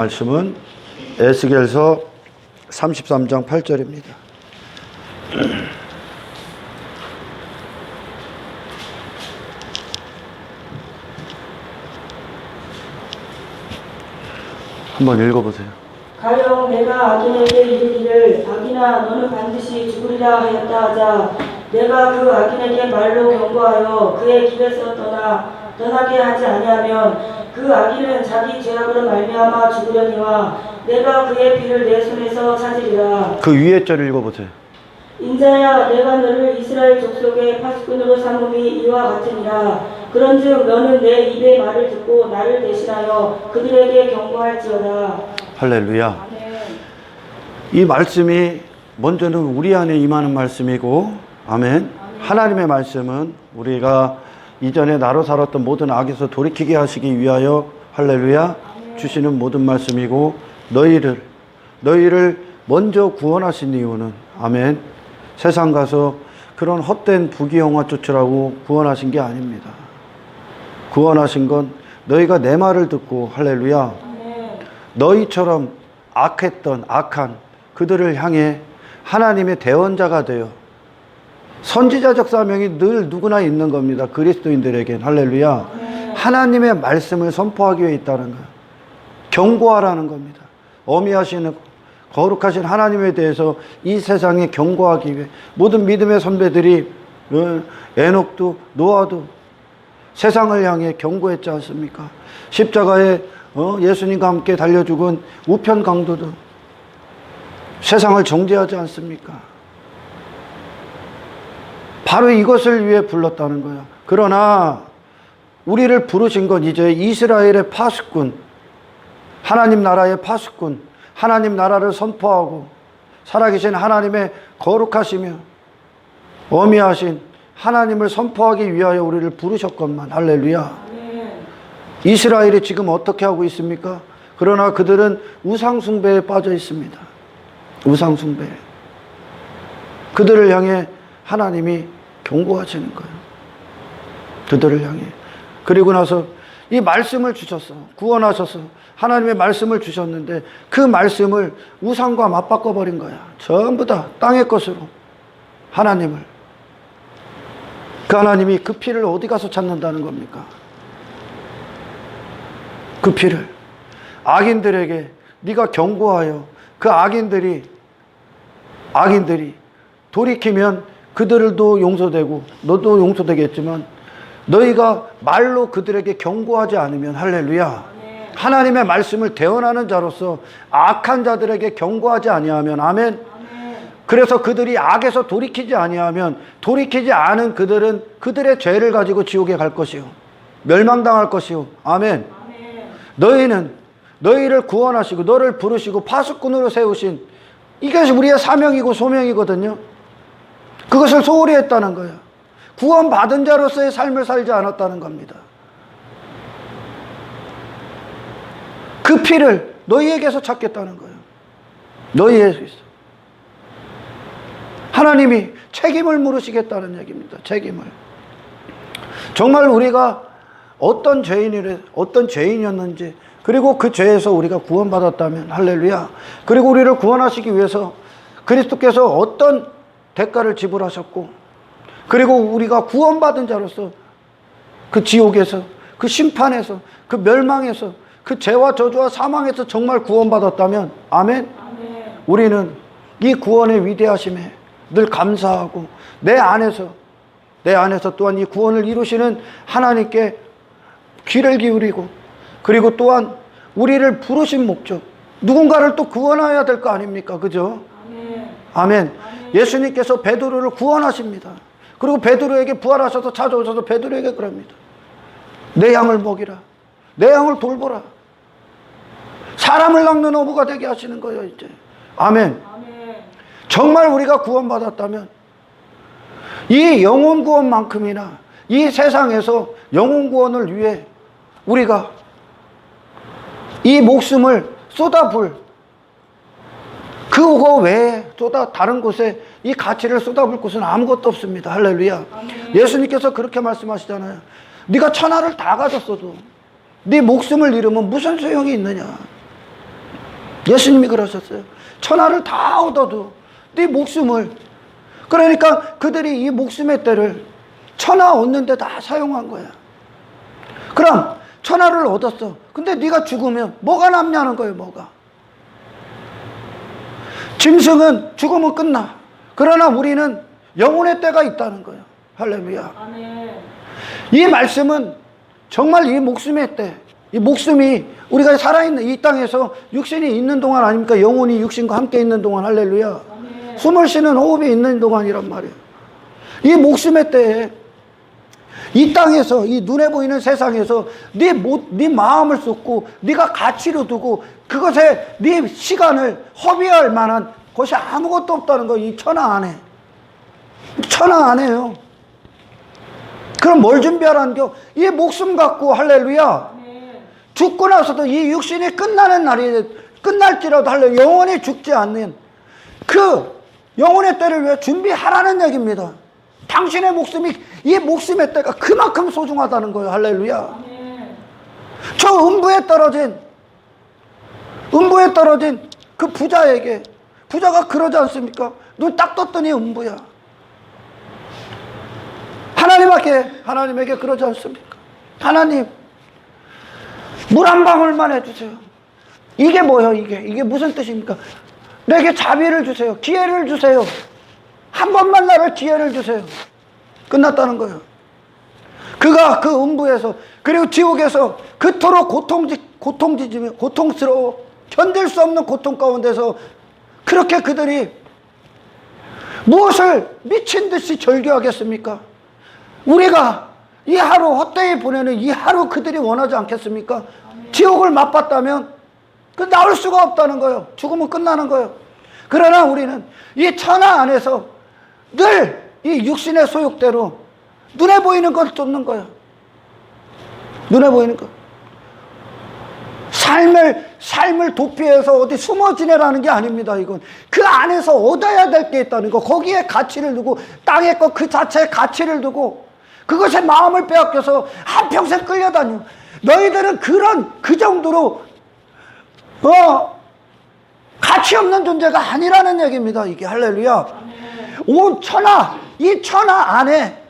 말씀은 에스겔서 33장 8절입니다. 한번 읽어보세요. 가령 내가 악인에게 이르기를 악인아 너는 반드시 죽으리라 하였다 하자 내가 그 악인에게 말로 경고하여 그의 길에서 떠나게 하지 아니하면 그 악인은 자기 죄악으로 말미암아 죽으려니와 내가 그의 피를 내 손에서 찾으리라. 그 위에 절 읽어보세요. 인자야 내가 너를 이스라엘 족속의 파수꾼으로 삼음이 이와 같으니라. 그런즉 너는 내 입의 말을 듣고 나를 대신하여 그들에게 경고할지어다. 할렐루야. 아멘. 이 말씀이 먼저는 우리 안에 임하는 말씀이고, 아멘. 하나님의 말씀은 우리가 이전에 나로 살았던 모든 악에서 돌이키게 하시기 위하여, 할렐루야, 주시는 모든 말씀이고, 너희를 먼저 구원하신 이유는, 아멘, 세상 가서 그런 헛된 부귀영화 쫓으라고 구원하신 게 아닙니다. 구원하신 건 너희가 내 말을 듣고, 할렐루야, 너희처럼 악한 그들을 향해 하나님의 대언자가 되어 선지자적 사명이 늘 누구나 있는 겁니다. 그리스도인들에겐, 할렐루야, 하나님의 말씀을 선포하기 위해 있다는 거예요. 경고하라는 겁니다. 어미하시는 거룩하신 하나님에 대해서 이 세상에 경고하기 위해 모든 믿음의 선배들이 에녹도 노아도 세상을 향해 경고했지 않습니까? 십자가에 예수님과 함께 달려 죽은 우편 강도도 세상을 정죄하지 않습니까? 바로 이것을 위해 불렀다는 거예요. 그러나 우리를 부르신 건 이제 이스라엘의 파수꾼, 하나님 나라의 파수꾼, 하나님 나라를 선포하고 살아계신 하나님의 거룩하시며 어미하신 하나님을 선포하기 위하여 우리를 부르셨건만, 할렐루야. 이스라엘이 지금 어떻게 하고 있습니까? 그러나 그들은 우상숭배에 빠져 있습니다. 우상숭배. 그들을 향해 하나님이 경고하시는 거예요. 그들을 향해. 그리고 나서 이 말씀을 주셨어. 구원하셔서 하나님의 말씀을 주셨는데 그 말씀을 우상과 맞바꿔버린 거야. 전부 다 땅의 것으로 하나님을. 그 하나님이 그 피를 어디 가서 찾는다는 겁니까? 그 피를 악인들에게 네가 경고하여 그 악인들이 돌이키면 그들도 용서되고 너도 용서되겠지만 너희가 말로 그들에게 경고하지 않으면, 할렐루야, 하나님의 말씀을 대언하는 자로서 악한 자들에게 경고하지 아니하면, 아멘. 그래서 그들이 악에서 돌이키지 아니하면, 돌이키지 않은 그들은 그들의 죄를 가지고 지옥에 갈 것이요 멸망당할 것이요, 아멘. 너희는 너희를 구원하시고 너를 부르시고 파수꾼으로 세우신 이것이 우리의 사명이고 소명이거든요. 그것을 소홀히 했다는 거예요. 구원받은 자로서의 삶을 살지 않았다는 겁니다. 그 피를 너희에게서 찾겠다는 거예요. 너희에게서. 하나님이 책임을 물으시겠다는 얘기입니다. 책임을. 정말 우리가 어떤 죄인이었는지, 그리고 그 죄에서 우리가 구원받았다면, 할렐루야, 그리고 우리를 구원하시기 위해서 그리스도께서 어떤 대가를 지불하셨고, 그리고 우리가 구원받은 자로서 그 지옥에서, 그 심판에서, 그 멸망에서, 그 죄와 저주와 사망에서 정말 구원받았다면, 아멘. 우리는 이 구원의 위대하심에 늘 감사하고 내 안에서 또한 이 구원을 이루시는 하나님께 귀를 기울이고, 그리고 또한 우리를 부르신 목적, 누군가를 또 구원해야 될 거 아닙니까? 그죠? 아멘. 예수님께서 베드로를 구원하십니다. 그리고 베드로에게 부활하셔서 찾아오셔서 베드로에게 그럽니다. 내 양을 먹이라. 내 양을 돌보라. 사람을 낚는 어부가 되게 하시는 거예요, 이제. 아멘. 정말 우리가 구원받았다면 이 영혼 구원만큼이나 이 세상에서 영혼 구원을 위해 우리가 이 목숨을 쏟아부을 그거 외에 다른 곳에 이 가치를 쏟아부을 곳은 아무것도 없습니다. 할렐루야. 예수님께서 그렇게 말씀하시잖아요. 네가 천하를 다 가졌어도 네 목숨을 잃으면 무슨 소용이 있느냐. 예수님이 그러셨어요. 천하를 다 얻어도 네 목숨을, 그러니까 그들이 이 목숨의 때를 천하 얻는데 다 사용한 거야. 그럼 천하를 얻었어. 근데 네가 죽으면 뭐가 남냐는 거예요. 뭐가. 짐승은 죽으면 끝나. 그러나 우리는 영혼의 때가 있다는 거예요. 할렐루야. 아멘. 이 말씀은 정말 이 목숨의 때, 이 목숨이 우리가 살아있는 이 땅에서 육신이 있는 동안 아닙니까? 영혼이 육신과 함께 있는 동안. 할렐루야. 아멘. 숨을 쉬는 호흡이 있는 동안이란 말이에요. 이 목숨의 때에 이 땅에서, 이 눈에 보이는 세상에서 네 마음을 쏟고 네가 가치로 두고 그것에 네 시간을 허비할 만한 것이 아무것도 없다는 거. 이 천하 안에. 천하 안에요. 그럼 뭘 준비하라는 겨? 이 목숨 갖고. 할렐루야. 아멘. 죽고 나서도 이 육신이 끝나는 날이 끝날지라도 할렐루야. 영원히 죽지 않는 그 영혼의 때를 위해 준비하라는 얘기입니다. 당신의 목숨이, 이 목숨의 때가 그만큼 소중하다는 거예요. 할렐루야. 아멘. 저 음부에 떨어진 그 부자에게, 부자가 그러지 않습니까? 눈 딱 떴더니 음부야. 하나님에게 그러지 않습니까? 하나님, 물 한 방울만 해주세요. 이게 뭐예요? 이게 무슨 뜻입니까? 내게 자비를 주세요. 기회를 주세요. 한 번만 나를 기회를 주세요. 끝났다는 거예요. 그가 그 음부에서, 그리고 지옥에서 그토록 고통스러워 견딜 수 없는 고통 가운데서 그렇게 그들이 무엇을 미친 듯이 절규하겠습니까? 우리가 이 하루 헛되이 보내는 이 하루 그들이 원하지 않겠습니까? 지옥을 맛봤다면 그 나올 수가 없다는 거예요. 죽으면 끝나는 거예요. 그러나 우리는 이 천하 안에서 늘 이 육신의 소욕대로 눈에 보이는 걸 쫓는 거예요. 눈에 보이는 거. 삶을 도피해서 어디 숨어 지내라는 게 아닙니다. 이건 그 안에서 얻어야 될 게 있다는 거. 거기에 가치를 두고, 땅의 것 그 자체에 가치를 두고 그것에 마음을 빼앗겨서 한평생 끌려다녀. 너희들은 그 정도로 가치 없는 존재가 아니라는 얘기입니다. 이게. 할렐루야. 온 천하, 이 천하 안에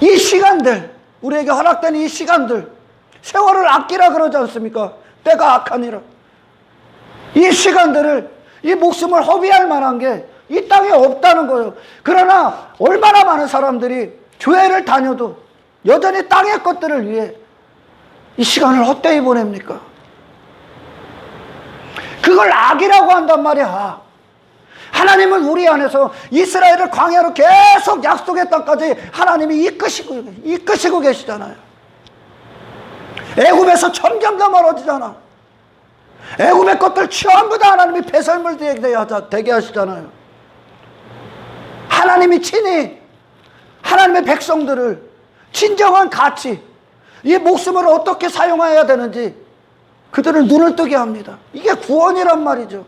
이 시간들, 우리에게 허락된 이 시간들, 세월을 아끼라 그러지 않습니까? 때가 악하니라. 이 시간들을, 이 목숨을 허비할 만한 게 이 땅에 없다는 거예요. 그러나 얼마나 많은 사람들이 교회를 다녀도 여전히 땅의 것들을 위해 이 시간을 헛되이 보냅니까? 그걸 악이라고 한단 말이야. 하나님은 우리 안에서 이스라엘을 광야로 계속 약속의 땅까지 하나님이 이끄시고 계시잖아요. 애굽에서 점점 더 멀어지잖아. 애굽의 것들 전부 다 하나님이 배설물 되게 하시잖아요. 하나님이 친히 하나님의 백성들을 진정한 가치, 이 목숨을 어떻게 사용해야 되는지 그들을 눈을 뜨게 합니다. 이게 구원이란 말이죠.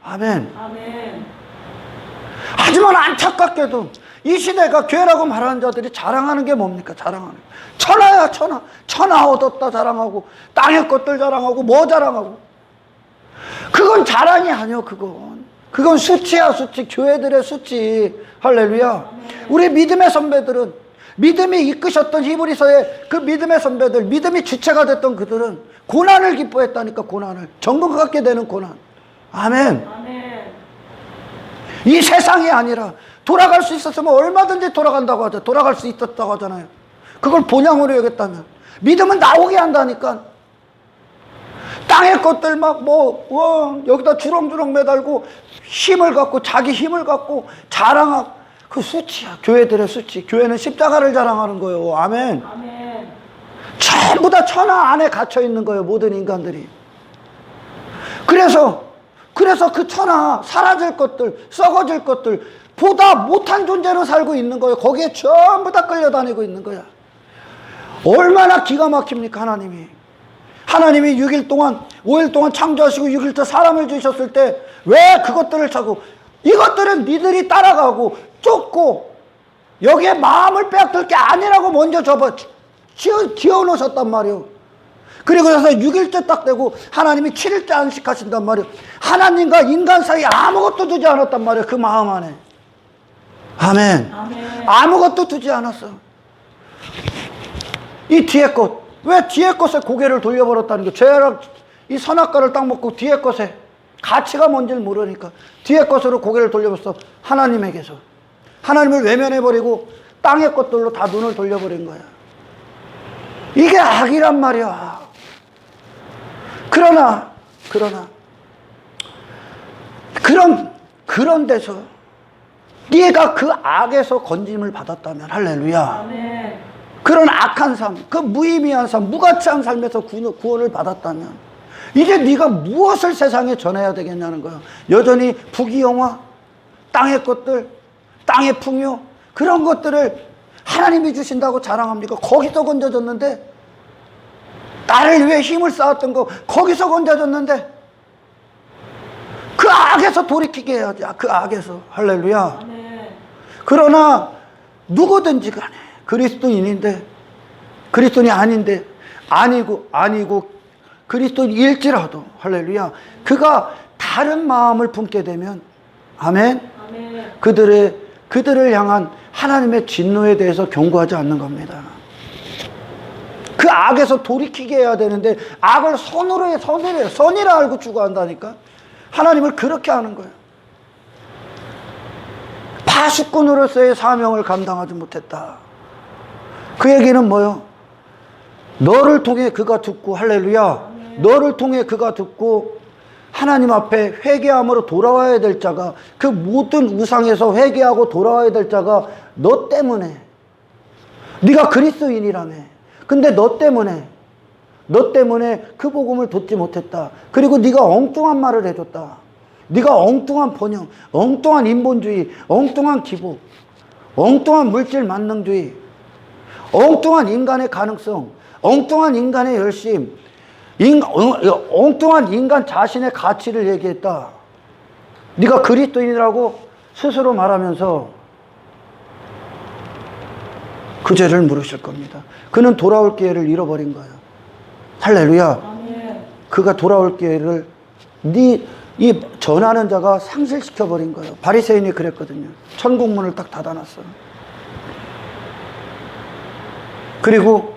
아멘. 아멘. 하지만 안타깝게도 이 시대가 교회라고 말하는 자들이 자랑하는 게 뭡니까? 자랑하는 게 천하야. 천하 얻었다 자랑하고, 땅의 것들 자랑하고, 뭐 자랑하고. 그건 자랑이 아니요. 그건 수치야. 수치. 교회들의 수치. 할렐루야. 우리 믿음의 선배들은, 믿음이 이끄셨던 히브리서의 그 믿음의 선배들, 믿음이 주체가 됐던 그들은 고난을 기뻐했다니까. 고난을, 정금 갖게 되는 고난. 아멘. 아멘. 이 세상이 아니라 돌아갈 수 있었으면 얼마든지 돌아간다고 하죠. 돌아갈 수 있었다고 하잖아요. 그걸 본향으로 여겼다면. 믿음은 나오게 한다니까. 땅의 것들 여기다 주렁주렁 매달고 힘을 갖고, 자기 힘을 갖고 자랑하고, 그 수치야. 교회들의 수치. 교회는 십자가를 자랑하는 거예요. 아멘. 아멘. 전부 다 천하 안에 갇혀 있는 거예요. 모든 인간들이. 그래서 그 천하, 사라질 것들, 썩어질 것들, 보다 못한 존재로 살고 있는 거예요. 거기에 전부 다 끌려다니고 있는 거야. 얼마나 기가 막힙니까? 하나님이 6일 동안, 5일 동안 창조하시고 6일째 사람을 주셨을 때 왜 그것들을 찾고, 이것들은 니들이 따라가고 쫓고 여기에 마음을 빼앗길 게 아니라고 먼저 지어 놓으셨단 말이에요. 그리고 나서 6일째 딱 되고 하나님이 7일째 안식하신단 말이에요. 하나님과 인간 사이에 아무것도 두지 않았단 말이에요. 그 마음 안에. 아멘. 아무것도 두지 않았어. 이 뒤에 것. 왜 뒤에 것에 고개를 돌려버렸다는 게, 죄랑 이 선악과를 딱 먹고 뒤에 것에 가치가 뭔지를 모르니까 뒤에 것으로 고개를 돌려버렸어. 하나님에게서. 하나님을 외면해버리고 땅의 것들로 다 눈을 돌려버린 거야. 이게 악이란 말이야. 그러나 그런 데서 네가 그 악에서 건짐을 받았다면, 할렐루야. 아멘. 그런 악한 삶, 그 무의미한 삶, 무가치한 삶에서 구원을 받았다면 이제 네가 무엇을 세상에 전해야 되겠냐는 거야. 여전히 부귀영화, 땅의 것들, 땅의 풍요, 그런 것들을 하나님이 주신다고 자랑합니까? 거기서 건져졌는데, 나를 위해 힘을 쌓았던 거 거기서 건져졌는데, 그 악에서 돌이키게 해야지. 그 악에서. 할렐루야. 아멘. 그러나 누구든지 간에 그리스도인인데, 그리스도인이 아닌데, 아니고 그리스도인일지라도, 할렐루야, 그가 다른 마음을 품게 되면, 아멘, 그들을 향한 하나님의 진노에 대해서 경고하지 않는 겁니다. 그 악에서 돌이키게 해야 되는데 악을 선이라 알고 추구한다니까. 하나님을 그렇게 하는 거예요. 파수꾼으로서의 사명을 감당하지 못했다. 그 얘기는 뭐요? 너를 통해 그가 듣고, 할렐루야, 너를 통해 그가 듣고 하나님 앞에 회개함으로 돌아와야 될 자가, 그 모든 우상에서 회개하고 돌아와야 될 자가 너 때문에, 네가 그리스도인이라며, 근데 너 때문에 그 복음을 듣지 못했다. 그리고 네가 엉뚱한 말을 해줬다. 네가 엉뚱한 번영, 엉뚱한 인본주의, 엉뚱한 기복, 엉뚱한 물질 만능주의, 엉뚱한 인간의 가능성, 엉뚱한 인간의 열심, 엉뚱한 인간 자신의 가치를 얘기했다. 네가 그리스도인이라고 스스로 말하면서 그 죄를 물으실 겁니다. 그는 돌아올 기회를 잃어버린 거예요. 할렐루야. 아멘. 그가 돌아올 기회를 이 전하는 자가 상실시켜버린 거예요. 바리새인이 그랬거든요. 천국문을 딱 닫아놨어요. 그리고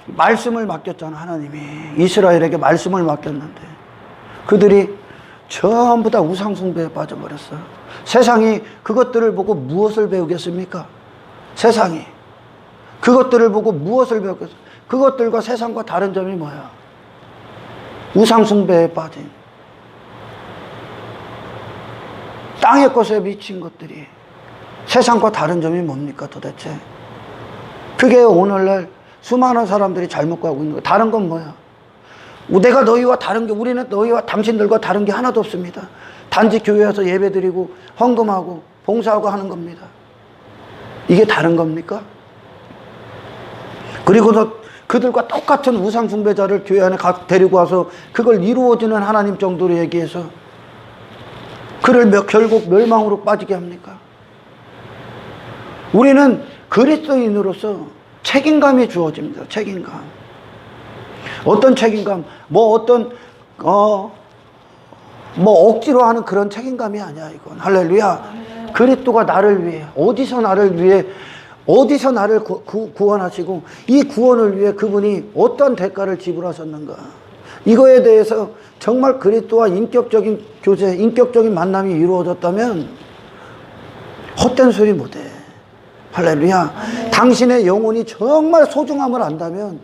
말씀을 맡겼잖아. 하나님이 이스라엘에게 말씀을 맡겼는데 그들이 전부 다 우상숭배에 빠져버렸어요. 세상이 그것들을 보고 무엇을 배우겠습니까? 세상이 그것들을 보고 무엇을 배우겠어요? 그것들과 세상과 다른 점이 뭐야? 우상숭배에 빠진, 땅의 것에 미친 것들이 세상과 다른 점이 뭡니까 도대체? 그게 오늘날 수많은 사람들이 잘못 가고 있는 거예요. 다른 건 뭐야? 내가 너희와 다른 게, 우리는 너희와 당신들과 다른 게 하나도 없습니다. 단지 교회에서 예배드리고 헌금하고 봉사하고 하는 겁니다. 이게 다른 겁니까? 그리고서 그들과 똑같은 우상 숭배자를 교회 안에 데리고 와서 그걸 이루어지는 하나님 정도로 얘기해서 그를 결국 멸망으로 빠지게 합니까? 우리는 그리스도인으로서 책임감이 주어집니다. 책임감. 어떤 책임감? 억지로 하는 그런 책임감이 아니야, 이건. 할렐루야. 그리스도가 나를 위해, 어디서 나를 구원하시고 이 구원을 위해 그분이 어떤 대가를 지불하셨는가. 이거에 대해서 정말 그리스도와 인격적인 교제, 인격적인 만남이 이루어졌다면 헛된 소리 못해. 할렐루야. 당신의 영혼이 정말 소중함을 안다면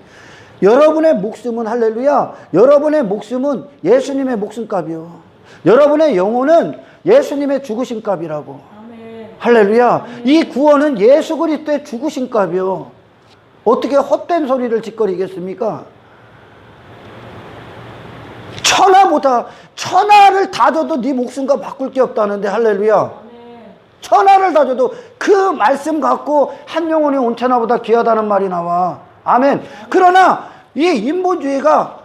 여러분의 목숨은, 할렐루야, 여러분의 목숨은 예수님의 목숨값이요. 여러분의 영혼은 예수님의 죽으신 값이라고. 아멘. 할렐루야. 이 구원은 예수 그리스도의 죽으신 값이요. 어떻게 헛된 소리를 짓거리겠습니까? 천하를 다 줘도 네 목숨과 바꿀 게 없다는데, 할렐루야. 천하를 다 줘도 그 말씀 갖고 한 영혼이 온천하보다 귀하다는 말이 나와. 아멘. 그러나 이 인본주의가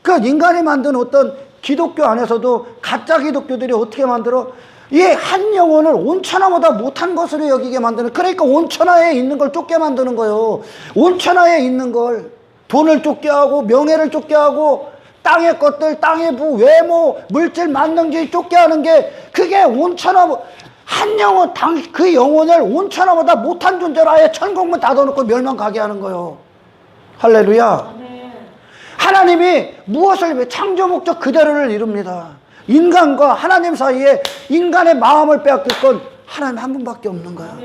그 인간이 만든 어떤 기독교 안에서도 가짜 기독교들이 어떻게 만들어? 이 한 영혼을 온천하보다 못한 것으로 여기게 만드는, 그러니까 온천하에 있는 걸 쫓게 만드는 거예요. 온천하에 있는 걸 돈을 쫓게 하고 명예를 쫓게 하고 땅의 것들, 땅의 부, 외모, 물질 만능주의 쫓게 하는 게 그게 온천하 한 영혼, 그 영혼을 온천하보다 못한 존재로 아예 천국문 닫아놓고 멸망 가게 하는 거예요. 할렐루야. 하나님이 무엇을 창조 목적 그대로를 이룹니다. 인간과 하나님 사이에 인간의 마음을 빼앗길 건 하나님 한 분밖에 없는 거야.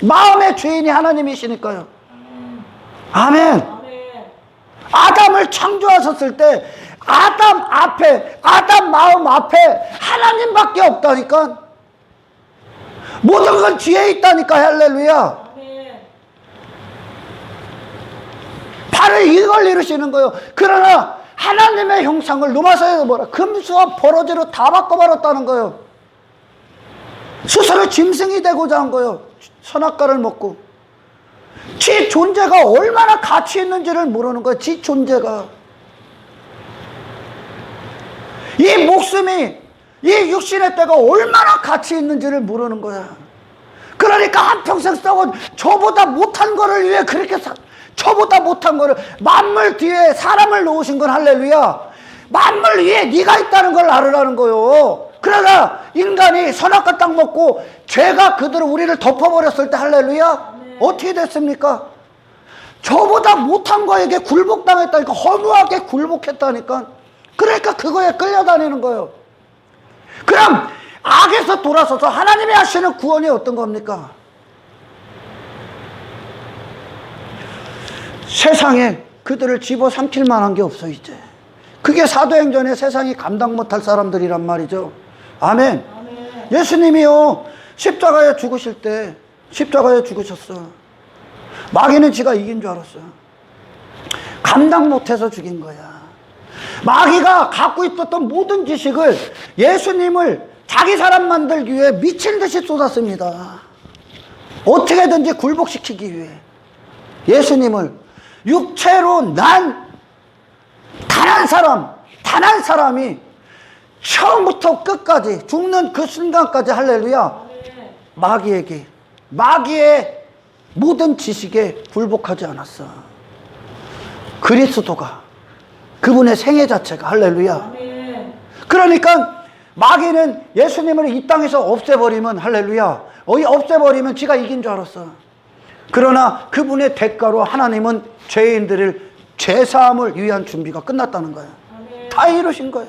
마음의 주인이 하나님이시니까요. 아멘. 아담을 창조하셨을 때 아담 앞에, 아담 마음 앞에 하나님밖에 없다니까. 모든 건 뒤에 있다니까. 할렐루야. 바로 이걸 이루시는 거예요. 그러나 하나님의 형상을 로마서에서 뭐라 금수와 버러지로 다 바꿔버렸다는 거예요. 스스로 짐승이 되고자 한 거예요. 선악과를 먹고. 지 존재가 얼마나 가치 있는지를 모르는 거예요. 지 존재가. 이 목숨이, 이 육신의 때가 얼마나 가치 있는지를 모르는 거야. 그러니까 한평생 싸운 저보다 못한 거를 위해 그렇게 저보다 못한 거를 만물 뒤에 사람을 놓으신 건 할렐루야. 만물 위에 네가 있다는 걸 알으라는 거요. 그러나 인간이 선악과 땅 먹고 죄가 그대로 우리를 덮어버렸을 때 할렐루야. 어떻게 됐습니까? 저보다 못한 거에게 굴복당했다니까. 허무하게 굴복했다니까. 그러니까 그거에 끌려다니는 거예요. 그럼 악에서 돌아서서 하나님이 하시는 구원이 어떤 겁니까? 세상에 그들을 집어삼킬 만한 게 없어 이제. 그게 사도행전에 세상이 감당 못할 사람들이란 말이죠. 아멘. 예수님이요 십자가에 죽으실 때 십자가에 죽으셨어. 마귀는 지가 이긴 줄 알았어요. 감당 못해서 죽인 거야. 마귀가 갖고 있었던 모든 지식을 예수님을 자기 사람 만들기 위해 미친 듯이 쏟았습니다. 어떻게든지 굴복시키기 위해 예수님을 육체로 난 단 한 사람이 처음부터 끝까지 죽는 그 순간까지 할렐루야 마귀의 모든 지식에 굴복하지 않았어. 그리스도가 그분의 생애 자체가 할렐루야. 그러니까 마귀는 예수님을 이 땅에서 없애버리면 할렐루야 없애버리면 지가 이긴 줄 알았어. 그러나 그분의 대가로 하나님은 죄인들을 죄사함을 위한 준비가 끝났다는 거예요. 다 이루신 거예요.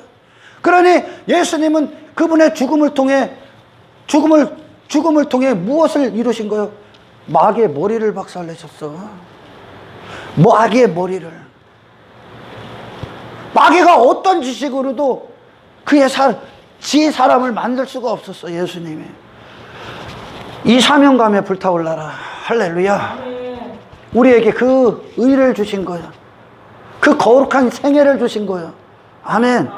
그러니 예수님은 그분의 죽음을 통해 무엇을 이루신 거예요? 마귀의 머리를 박살내셨어. 마귀의 머리를. 마귀가 어떤 지식으로도 지 사람을 만들 수가 없었어. 예수님이. 이 사명감에 불타올라라. 할렐루야. 우리에게 그 의를 주신 거야. 그 거룩한 생애를 주신 거야. 아멘.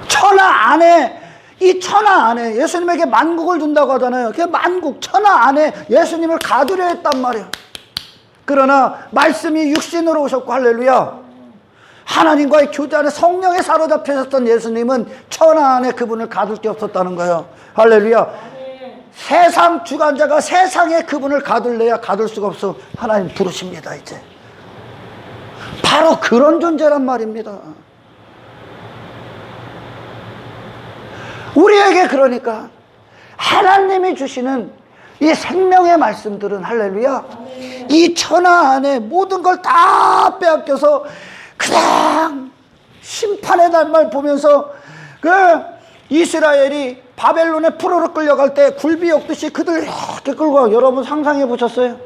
천하 안에, 이 천하 안에 예수님에게 만국을 준다고 하잖아요. 그 만국, 천하 안에 예수님을 가두려 했단 말이야. 그러나 말씀이 육신으로 오셨고 할렐루야. 하나님과의 교제 안에 성령에 사로잡히셨던 예수님은 천하 안에 그분을 가둘 게 없었다는 거예요. 할렐루야. 세상 주관자가 세상에 그분을 가둘래야 가둘 수가 없어. 하나님 부르십니다. 이제 바로 그런 존재란 말입니다. 우리에게 그러니까 하나님이 주시는 이 생명의 말씀들은 할렐루야 이 천하 안에 모든 걸 다 빼앗겨서 그냥 심판의 날만 보면서 그 이스라엘이 바벨론에 포로로 끌려갈 때 굴비 엮듯이 그들 이렇게 끌고 가. 여러분 상상해 보셨어요?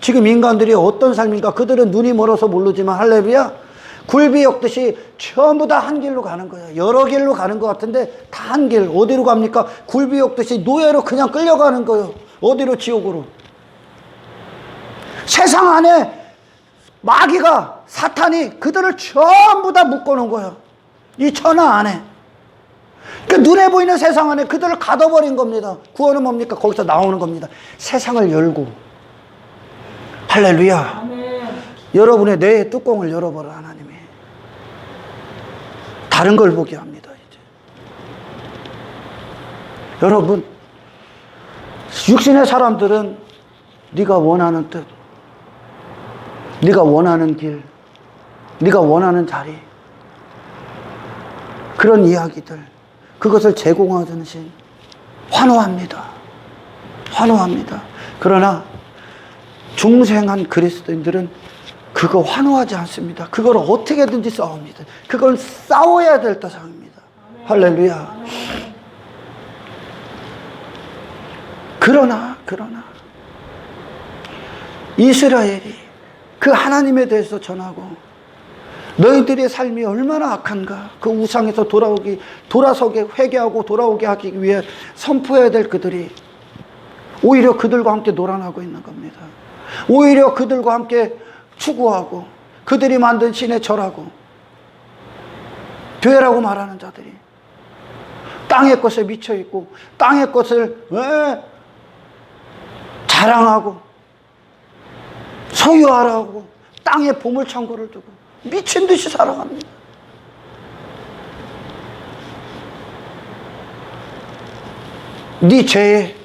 지금 인간들이 어떤 삶인가? 그들은 눈이 멀어서 모르지만 할렐루야 굴비 엮듯이 전부 다 한 길로 가는 거예요. 여러 길로 가는 것 같은데 다 한 길. 어디로 갑니까? 굴비 엮듯이 노예로 그냥 끌려가는 거예요. 어디로? 지옥으로. 세상 안에 마귀가 사탄이 그들을 전부 다 묶어놓은 거예요. 이 천하 안에. 그 눈에 보이는 세상 안에 그들을 가둬버린 겁니다. 구원은 뭡니까? 거기서 나오는 겁니다. 세상을 열고. 할렐루야. 아멘. 여러분의 뇌의 뚜껑을 열어버려 하나님이. 다른 걸 보게 합니다. 이제. 여러분 육신의 사람들은 네가 원하는 뜻 네가 원하는 길, 네가 원하는 자리, 그런 이야기들, 그것을 제공하는 신 환호합니다. 환호합니다. 그러나 중생한 그리스도인들은 그거 환호하지 않습니다. 그걸 어떻게든지 싸웁니다. 그걸 싸워야 될 따상입니다. 할렐루야. 그러나 이스라엘이 그 하나님에 대해서 전하고 너희들의 삶이 얼마나 악한가, 그 우상에서 돌아서게 회개하고 돌아오게 하기 위해 선포해야 될 그들이 오히려 그들과 함께 놀아나고 있는 겁니다. 오히려 그들과 함께 추구하고 그들이 만든 신에 절하고 교회라고 말하는 자들이 땅의 것에 미쳐있고 땅의 것을 자랑하고 소유하라고 땅에 보물창고를 두고 미친 듯이 살아갑니다. 네 죄에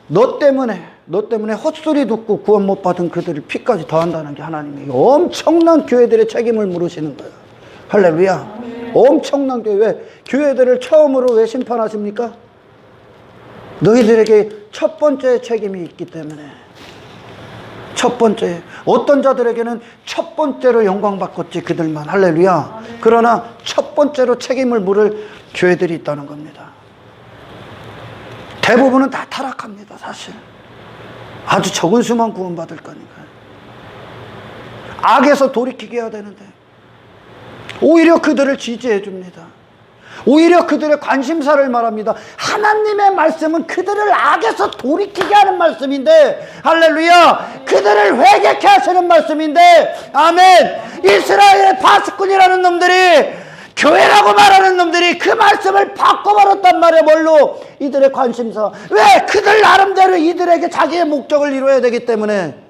너 때문에 헛소리 듣고 구원 못 받은 그들을 피까지 더한다는 게 하나님에게 엄청난 교회들의 책임을 물으시는 거예요. 할렐루야. 엄청난 교회. 교회들을 처음으로 왜 심판하십니까? 너희들에게 첫 번째 책임이 있기 때문에. 첫 번째. 어떤 자들에게는 첫 번째로 영광 받겠지, 그들만. 할렐루야. 그러나 첫 번째로 책임을 물을 교회들이 있다는 겁니다. 대부분은 다 타락합니다, 사실. 아주 적은 수만 구원받을 거니까요. 악에서 돌이키게 해야 되는데 오히려 그들을 지지해 줍니다. 오히려 그들의 관심사를 말합니다. 하나님의 말씀은 그들을 악에서 돌이키게 하는 말씀인데, 할렐루야, 그들을 회개케 하시는 말씀인데, 아멘. 이스라엘의 파수꾼이라는 놈들이, 교회라고 말하는 놈들이 그 말씀을 바꿔버렸단 말이에요. 뭘로? 이들의 관심사. 왜? 그들 나름대로 이들에게 자기의 목적을 이루어야 되기 때문에.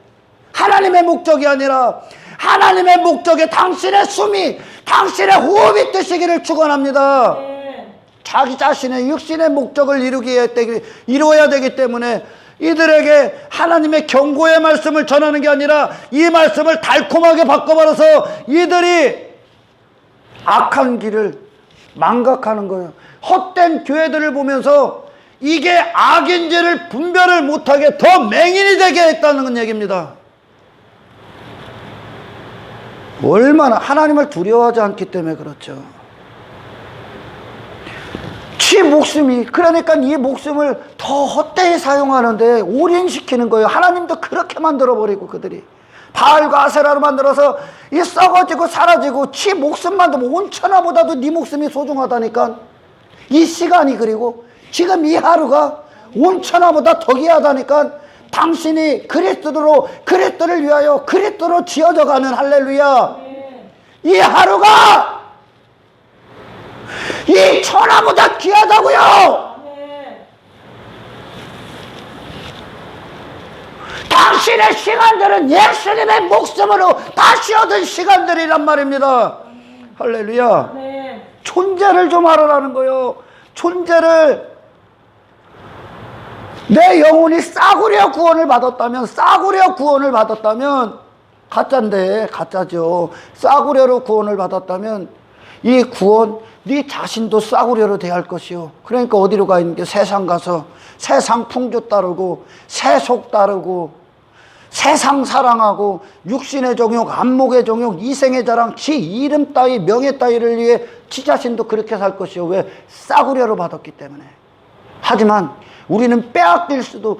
하나님의 목적이 아니라 하나님의 목적에 당신의 숨이, 당신의 호흡이 뜨시기를 축원합니다. 자기 자신의 육신의 목적을 이루어야 되기 때문에 이들에게 하나님의 경고의 말씀을 전하는 게 아니라 이 말씀을 달콤하게 바꿔버려서 이들이 악한 길을 망각하는 거예요. 헛된 교회들을 보면서 이게 악인지를 분별을 못하게 더 맹인이 되게 했다는 얘기입니다. 얼마나 하나님을 두려워하지 않기 때문에 그렇죠. 지 목숨이, 그러니까 이 목숨을 더 헛되이 사용하는데 올인시키는 거예요. 하나님도 그렇게 만들어버리고 그들이 바알과 아세라로 만들어서 이 썩어지고 사라지고 지 목숨만 도 온천하보다도 네 목숨이 소중하다니까. 이 시간이, 그리고 지금 이 하루가 온천하보다 더 귀하다니까. 당신이 그리스도를 위하여 그리스도로 지어져 가는, 할렐루야, 이 하루가 이 천하보다 귀하다고요. 당신의 시간들은 예수님의 목숨으로 다시 얻은 시간들이란 말입니다. 할렐루야. 존재를 좀 알아라는 거예요. 존재를. 내 영혼이 싸구려 구원을 받았다면 가짜인데, 가짜죠. 싸구려로 구원을 받았다면 이 구원, 네 자신도 싸구려로 대할 것이요. 그러니까 어디로 가 있는 게, 세상 가서 세상 풍조 따르고 세속 따르고 세상 사랑하고 육신의 정욕, 안목의 정욕, 이생의 자랑, 지 이름 따위, 명예 따위를 위해 지 자신도 그렇게 살 것이요. 왜? 싸구려로 받았기 때문에. 하지만 우리는 빼앗길 수도,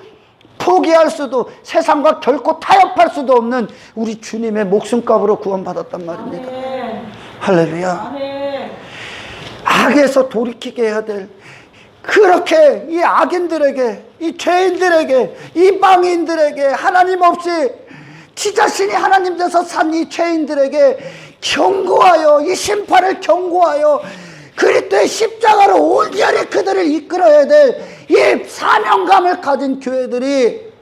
포기할 수도, 세상과 결코 타협할 수도 없는 우리 주님의 목숨값으로 구원받았단 말입니다. 아멘. 할렐루야. 아멘. 악에서 돌이키게 해야 될, 그렇게 이 악인들에게, 이 죄인들에게, 이방인들에게, 하나님 없이 지 자신이 하나님 돼서 산 이 죄인들에게 경고하여, 이 심판을 경고하여 그리스도의 십자가로 온전히 그들을 이끌어야 될 이 사명감을 가진 교회들이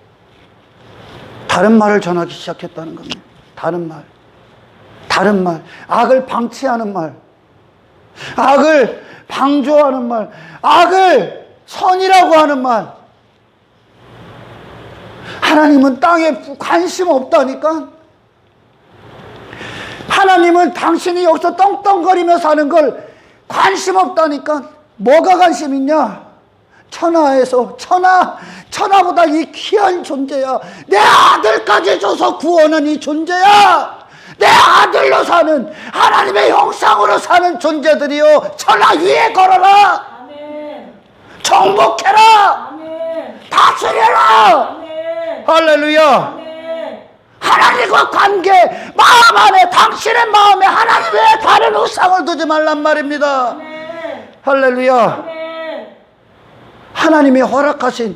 다른 말을 전하기 시작했다는 겁니다. 다른 말, 악을 방치하는 말, 악을 방조하는 말, 악을 선이라고 하는 말. 하나님은 땅에 관심 없다니까. 하나님은 당신이 여기서 떵떵거리며 사는 걸 관심 없다니까. 뭐가 관심 있냐? 천하에서 천하보다 이 귀한 존재야. 내 아들까지 줘서 구원한 이 존재야. 내 아들로 사는, 하나님의 형상으로 사는 존재들이요, 천하 위에 걸어라. 아멘. 정복해라. 아멘. 다스려라. 아멘. 할렐루야. 아멘. 하나님과 관계, 마음 안에, 당신의 마음에 하나님의 다른 우상을 두지 말란 말입니다. 아멘. 할렐루야. 아멘. 하나님이 허락하신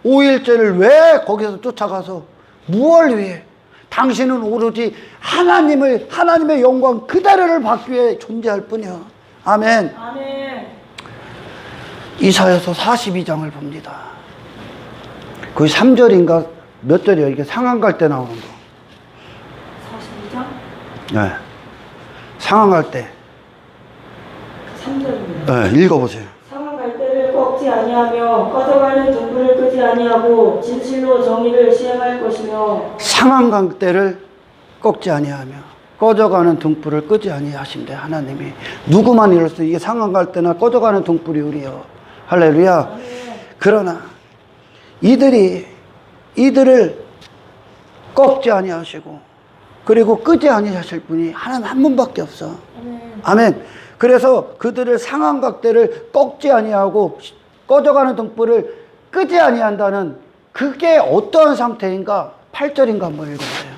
5일째를 왜 거기서 쫓아가서 무엇을 위해? 당신은 오로지 하나님의 영광 그대로를 받기 위해 존재할 뿐이야. 아멘. 아멘. 이사야서 42장을 봅니다. 거의 3절인가 몇 절이야? 이게 상한 갈 때 나오는 거. 42장? 네. 상한 갈 때. 3절입니다. 네, 읽어보세요. 상한 갈대를 꺾지 아니하며 꺼져가는 등불을 끄지 아니하고 진실로 정의를 시행할 것이며 상한 갈 때를 꺾지 아니하며 꺼져가는 등불을 끄지 아니하신대. 하나님이 누구만 이뤘어? 이게 상한 갈 때나 꺼져가는 등불이 우리요. 할렐루야. 그러나 이들을 꺾지 아니하시고 그리고 끄지 아니하실 분이 하나님 한 분밖에 없어. 아멘. 그래서 그들을 상한 각대를 꺾지 아니하고 꺼져가는 등불을 끄지 아니한다는, 그게 어떠한 상태인가? 8절인가 한번 읽어보세요.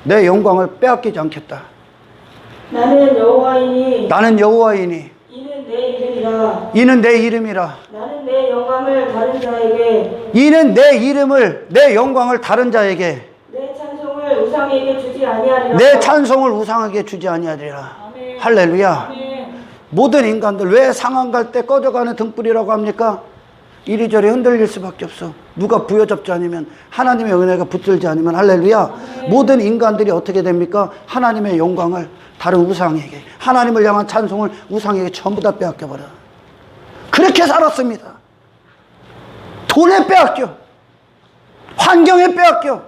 내 영광을 빼앗기지 않겠다. 나는 여호와이니 나는 여호와이니 이는 내 이름이라 이는 내 이름이라. 나는 내 영광을 다른 자에게 이는 내 영광을 다른 자에게, 내 찬송을 우상에게 주지 아니하리라. 내 찬송을 우상에게 주지 아니하리라. 아멘. 할렐루야. 아멘. 모든 인간들 왜 상한 갈 때 꺼져가는 등불이라고 합니까? 이리저리 흔들릴 수밖에 없어. 누가 부여잡지 않으면, 하나님의 은혜가 붙들지 않으면. 할렐루야. 모든 인간들이 어떻게 됩니까? 하나님의 영광을 다른 우상에게, 하나님을 향한 찬송을 우상에게 전부 다 빼앗겨버려. 그렇게 살았습니다. 돈에 빼앗겨, 환경에 빼앗겨,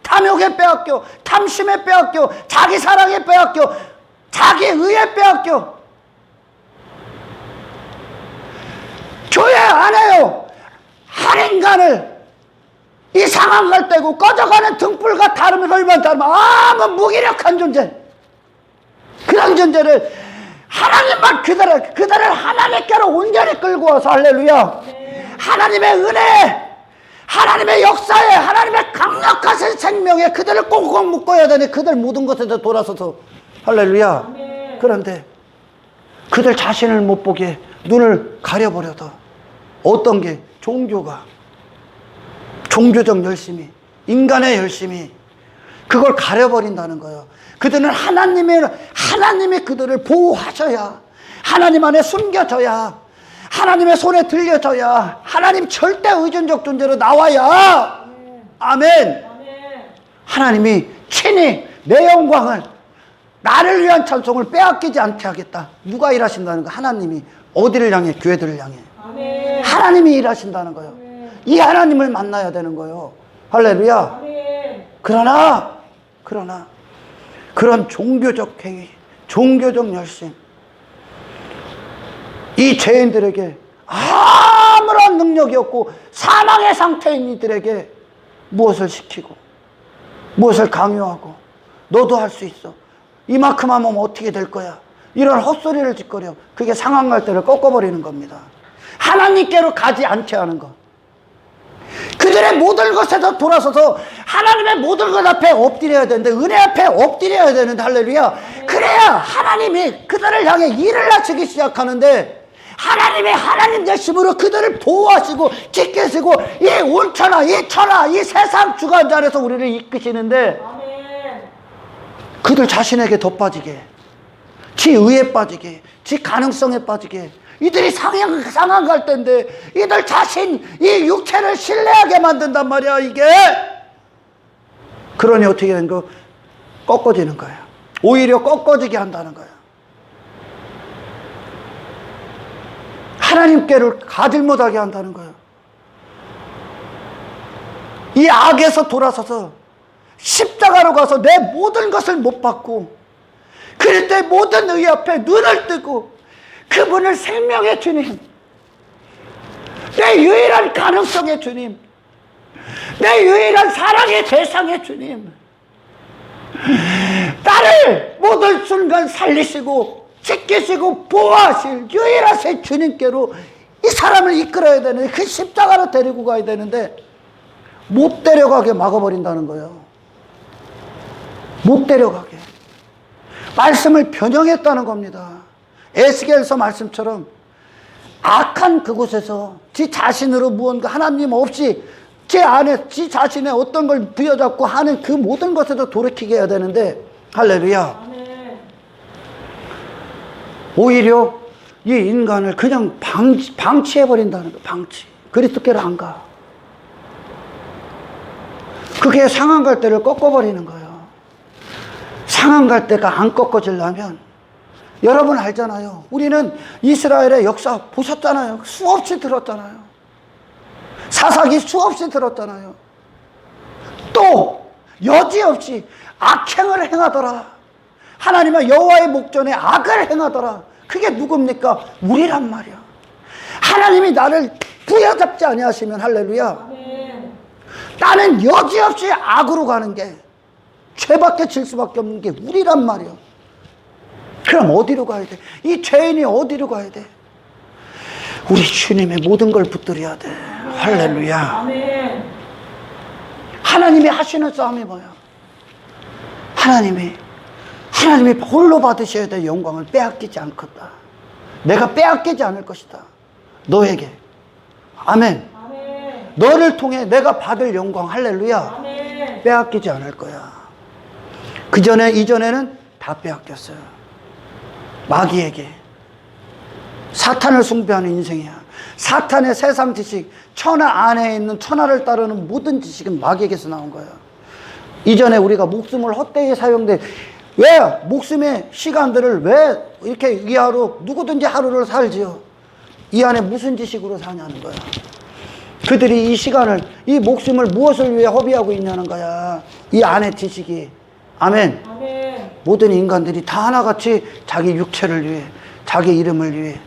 탐욕에 빼앗겨, 탐심에 빼앗겨, 자기 사랑에 빼앗겨, 자기 의에 빼앗겨. 교회 안에요, 한 인간을 이 상한 갈 때고 꺼져가는 등불과 다름을 얼마나 다르면 아무 무기력한 존재, 그런 존재를 하나님만 그들을 하나님께로 온전히 끌고 와서, 할렐루야, 하나님의 은혜, 하나님의 역사에, 하나님의 강력하신 생명에 그들을 꽁꽁 묶어야 되니 그들 모든 것에서 돌아서서, 할렐루야. 그런데 그들 자신을 못 보게 눈을 가려버려도 어떤 게? 종교적 열심이, 인간의 열심이 그걸 가려버린다는 거예요. 그들은 하나님이 그들을 보호하셔야, 하나님 안에 숨겨져야, 하나님의 손에 들려져야, 하나님 절대 의존적 존재로 나와야, 아멘. 하나님이 친히 내 영광을, 나를 위한 찬송을 빼앗기지 않게 하겠다. 누가 일하신다는 거? 하나님이. 어디를 향해? 교회들을 향해. 아멘. 하나님이 일하신다는 거예요. 이 하나님을 만나야 되는 거예요. 할렐루야. 아멘. 그러나 그런 종교적 행위, 종교적 열심, 이 죄인들에게 아무런 능력이 없고 사망의 상태인 이들에게 무엇을 시키고 무엇을 강요하고, 너도 할 수 있어, 이만큼 하면 어떻게 될 거야, 이런 헛소리를 짓거려. 그게 상한 갈 때를 꺾어버리는 겁니다. 하나님께로 가지 않게 하는 것. 그들의 모든 것에서 돌아서서 하나님의 모든 것 앞에 엎드려야 되는데, 은혜 앞에 엎드려야 되는데, 할렐루야. 그래야 하나님이 그들을 향해 일을 하시기 시작하는데, 하나님의 하나님 되심으로 그들을 보호하시고 지키시고, 이 온천하, 이 천하, 이 세상 주관자 안에서 우리를 이끄시는데, 그들 자신에게 더 빠지게, 지 의에 빠지게, 지 가능성에 빠지게, 이들이 상한 갈 때인데 이들 자신, 이 육체를 신뢰하게 만든단 말이야, 이게. 그러니 어떻게 된 거? 꺾어지는 거야. 오히려 꺾어지게 한다는 거야. 하나님께를 가질 못하게 한다는 거야. 이 악에서 돌아서서 십자가로 가서 내 모든 것을 못 받고 그럴 때 모든 의 앞에 눈을 뜨고 그분을 생명의 주님, 내 유일한 가능성의 주님, 내 유일한 사랑의 대상의 주님, 나를 모든 순간 살리시고 지키시고 보호하실 유일하신 주님께로 이 사람을 이끌어야 되는데, 그 십자가로 데리고 가야 되는데 못 데려가게 막아버린다는 거예요. 못 데려가게. 말씀을 변형했다는 겁니다. 에스겔서 말씀처럼 악한 그곳에서 지 자신으로 무언가 하나님 없이 제 안에 지 자신의 어떤 걸 부여잡고 하는 그 모든 것에도 돌이키게 해야 되는데, 할렐루야. 아멘. 오히려 이 인간을 그냥 방치해버린다는 거예요. 방치. 그리스도께로 안 가. 그게 상한 갈대를 꺾어버리는 거예요. 상한 갈대가 안 꺾어지려면, 여러분 알잖아요. 우리는 이스라엘의 역사 보셨잖아요. 수없이 들었잖아요. 사사기 수없이 들었잖아요. 또 여지없이 악행을 행하더라. 하나님의 여호와의 목전에 악을 행하더라. 그게 누굽니까? 우리란 말이야. 하나님이 나를 부여잡지 아니하시면, 할렐루야, 아멘. 나는 여지없이 악으로 가는 게, 죄밖에 질 수밖에 없는 게 우리란 말이야. 그럼 어디로 가야 돼? 이 죄인이 어디로 가야 돼? 우리 주님의 모든 걸 붙들어야 돼. 할렐루야. 아멘. 하나님이 하시는 싸움이 뭐야? 하나님이 홀로 받으셔야 될 영광을 빼앗기지 않겠다. 내가 빼앗기지 않을 것이다. 너에게. 아멘. 아멘. 너를 통해 내가 받을 영광, 할렐루야, 아멘. 빼앗기지 않을 거야. 이전에는 다 빼앗겼어요. 마귀에게. 사탄을 숭배하는 인생이야. 사탄의 세상 지식, 천하 안에 있는 천하를 따르는 모든 지식은 마귀에게서 나온 거야. 이전에 우리가 목숨을 헛되이 사용돼, 왜 목숨의 시간들을 왜 이렇게 위하로 누구든지 하루를 살지요? 이 안에 무슨 지식으로 사냐는 거야. 그들이 이 시간을, 이 목숨을 무엇을 위해 허비하고 있냐는 거야. 이 안에 지식이. 아멘. 아멘. 모든 인간들이 다 하나같이 자기 육체를 위해, 자기 이름을 위해,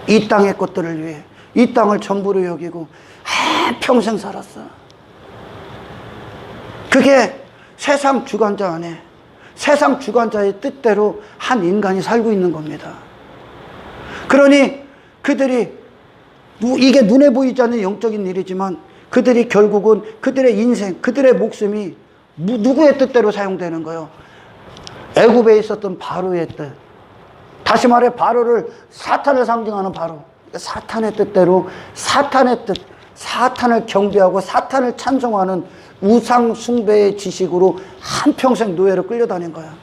이 땅의 것들을 위해, 이 땅을 전부로 여기고 한평생 살았어. 그게 세상 주관자 안에, 세상 주관자의 뜻대로 한 인간이 살고 있는 겁니다. 그러니 그들이, 이게 눈에 보이지 않는 영적인 일이지만, 그들이 결국은 그들의 인생, 그들의 목숨이 누구의 뜻대로 사용되는 거예요? 애굽에 있었던 바로의 뜻. 다시 말해, 바로를, 사탄을 상징하는 바로, 사탄의 뜻대로, 사탄의 뜻, 사탄을 경배하고 사탄을 찬송하는 우상 숭배의 지식으로 한평생 노예로 끌려다닌 거야.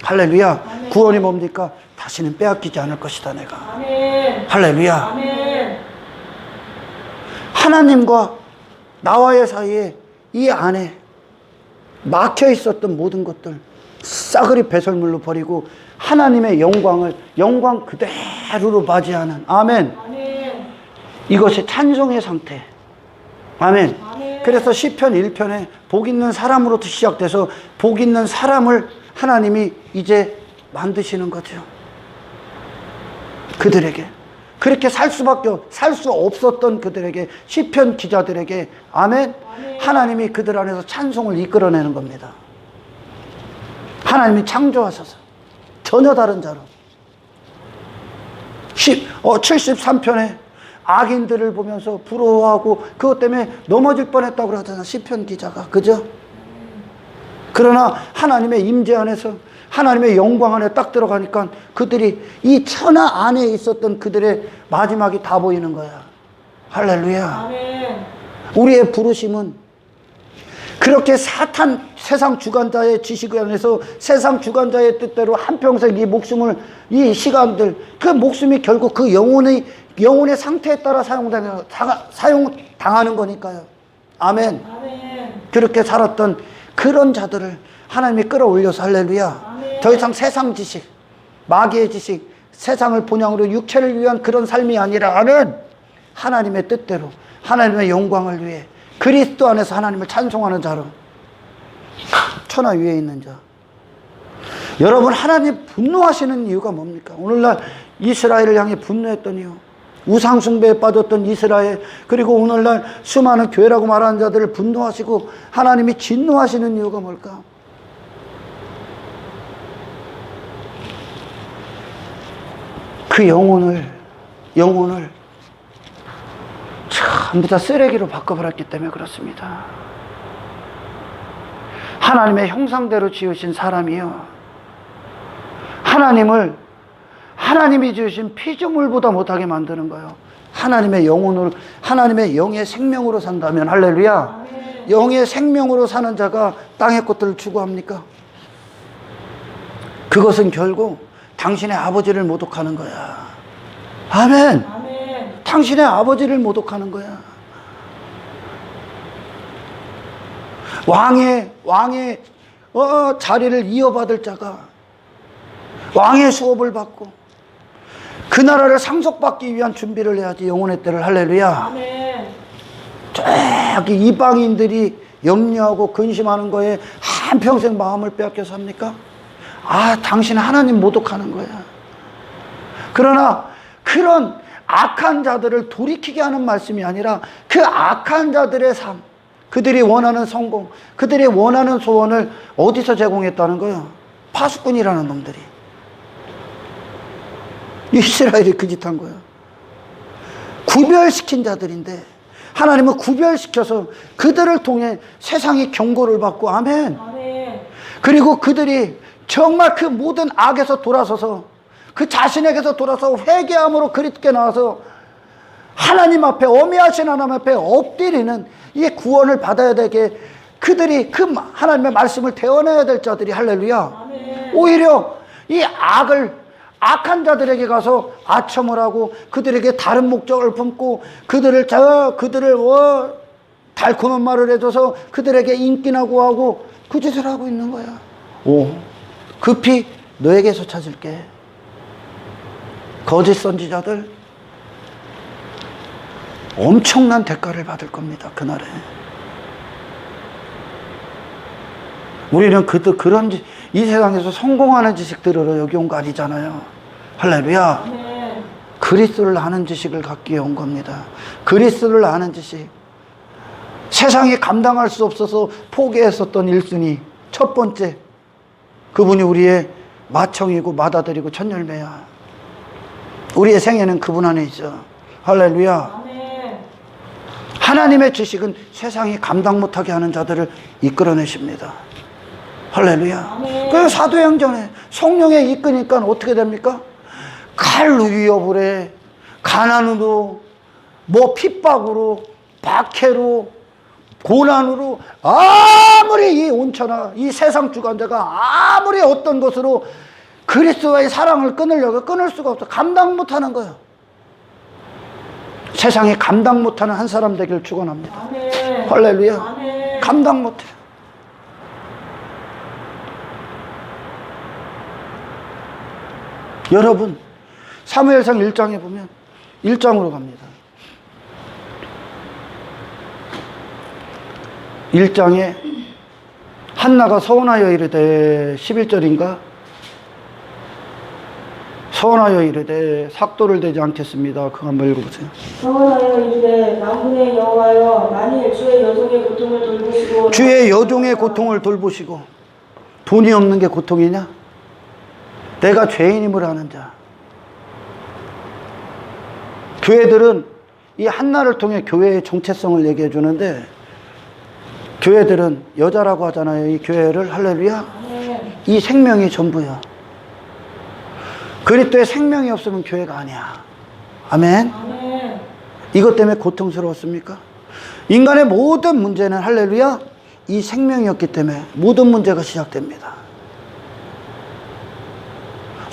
할렐루야. 아멘. 구원이 뭡니까? 다시는 빼앗기지 않을 것이다, 내가. 아멘. 할렐루야. 아멘. 하나님과 나와의 사이에, 이 안에 막혀 있었던 모든 것들 싸그리 배설물로 버리고 하나님의 영광 그대로로 맞이하는, 아멘. 아멘. 이것이 찬송의 상태. 아멘. 아멘. 그래서 시편 1편에 복 있는 사람으로부터 시작돼서 복 있는 사람을 하나님이 이제 만드시는 거죠. 그들에게. 그렇게 살 수 없었던 그들에게, 시편 기자들에게, 아멘. 아멘. 하나님이 그들 안에서 찬송을 이끌어내는 겁니다. 하나님이 창조하셔서 전혀 다른 자로. 73편에 악인들을 보면서 부러워하고 그것 때문에 넘어질 뻔했다고 그러잖아, 시편 기자가. 그죠? 그러나 하나님의 임재 안에서, 하나님의 영광 안에 딱 들어가니까 그들이, 이 천하 안에 있었던 그들의 마지막이 다 보이는 거야. 할렐루야. 아멘. 우리의 부르심은 그렇게 세상 주관자의 지식 안에서 사상 주관자의 뜻대로 한평생 이 목숨을, 이 시간들, 그 목숨이 결국 그 영혼의 상태에 따라 사용당하는 거니까요. 아멘. 아멘. 그렇게 살았던 그런 자들을 하나님이 끌어올려서, 할렐루야, 아멘. 더 이상 세상 지식, 마귀의 지식, 세상을 본향으로 육체를 위한 그런 삶이 아니라, 아멘, 하나님의 뜻대로 하나님의 영광을 위해 그리스도 안에서 하나님을 찬송하는 자로, 천하 위에 있는 자. 여러분, 하나님 분노하시는 이유가 뭡니까? 오늘날 이스라엘을 향해 분노했던 이유, 우상숭배에 빠졌던 이스라엘, 그리고 오늘날 수많은 교회라고 말하는 자들을 분노하시고 하나님이 진노하시는 이유가 뭘까? 그 영혼을 전부 다 쓰레기로 바꿔버렸기 때문에 그렇습니다. 하나님의 형상대로 지으신 사람이요, 하나님이 지으신 피조물보다 못하게 만드는 거예요. 하나님의 영혼으로, 하나님의 영의 생명으로 산다면, 할렐루야. 아멘. 영의 생명으로 사는 자가 땅의 것들을 추구합니까? 그것은 결국 당신의 아버지를 모독하는 거야. 아멘. 아멘. 당신의 아버지를 모독하는 거야. 왕의 자리를 이어받을 자가 왕의 수업을 받고 그 나라를 상속받기 위한 준비를 해야지, 영혼의 때를. 할렐루야. 아멘. 저기 이방인들이 염려하고 근심하는 거에 한평생 마음을 빼앗겨서 합니까? 당신은 하나님 모독하는 거야. 그러나 그런 악한 자들을 돌이키게 하는 말씀이 아니라 그 악한 자들의 삶, 그들이 원하는 성공, 그들이 원하는 소원을 어디서 제공했다는 거예요? 파수꾼이라는 놈들이. 이스라엘이 그 짓 한 거예요. 구별시킨 자들인데 하나님은 구별시켜서 그들을 통해 세상이 경고를 받고, 아멘. 아멘. 그리고 그들이 정말 그 모든 악에서 돌아서서 그 자신에게서 돌아서 회개함으로 그리스도께 나와서 하나님 앞에, 어미하신 하나님 앞에 엎드리는 이 구원을 받아야 되게 그들이 그 하나님의 말씀을 대언해야 될 자들이, 할렐루야. 아멘. 오히려 이 악한 자들에게 가서 아첨을 하고 그들에게 다른 목적을 품고 그들을 달콤한 말을 해줘서 그들에게 인기나 구하고 그 짓을 하고 있는 거야. 급히 너에게서 찾을게. 거짓 선지자들 엄청난 대가를 받을 겁니다, 그날에. 우리는 이 세상에서 성공하는 지식들으로 여기 온 거 아니잖아요. 할렐루야. 네. 그리스도를 아는 지식을 갖기 위해 온 겁니다. 그리스도를 아는 지식. 세상이 감당할 수 없어서 포기했었던 1순위, 첫 번째, 그분이 우리의 마청이고 맏아들이고 첫 열매야. 우리의 생애는 그분 안에 있어. 할렐루야. 아멘. 하나님의 지식은 세상이 감당 못하게 하는 자들을 이끌어내십니다. 할렐루야. 그래서 사도행전에 성령에 이끄니까 어떻게 됩니까? 칼로 위협을 해, 가난으로, 핍박으로, 박해로, 고난으로, 아무리 이 온천하, 이 세상 주관자가 아무리 어떤 것으로 그리스도와의 사랑을 끊으려고 끊을 수가 없어. 감당 못하는 거예요. 세상에 감당 못하는 한 사람 되기를 축원합니다. 아멘. 할렐루야. 아멘. 감당 못해. 여러분, 사무엘상 1장에 보면 1장으로 갑니다. 1장에 한나가 서원하여 이르되 11절인가? 서원하여 이르되 삭도를 대지 않겠습니다. 그거 한번 읽어보세요. 서원하여 이르되 만군의 여호와여, 만일 주의 여종의 고통을 돌보시고, 주의 여종의 고통을 돌보시고. 돈이 없는 게 고통이냐? 내가 죄인임을 아는 자. 교회들은 이 한나를 통해 교회의 정체성을 얘기해 주는데, 교회들은 여자라고 하잖아요. 이 교회를. 할렐루야. 이 생명이 전부야. 그리스도의 생명이 없으면 교회가 아니야. 아멘. 아멘. 이것 때문에 고통스러웠습니까? 인간의 모든 문제는, 할렐루야, 이 생명이었기 때문에 모든 문제가 시작됩니다.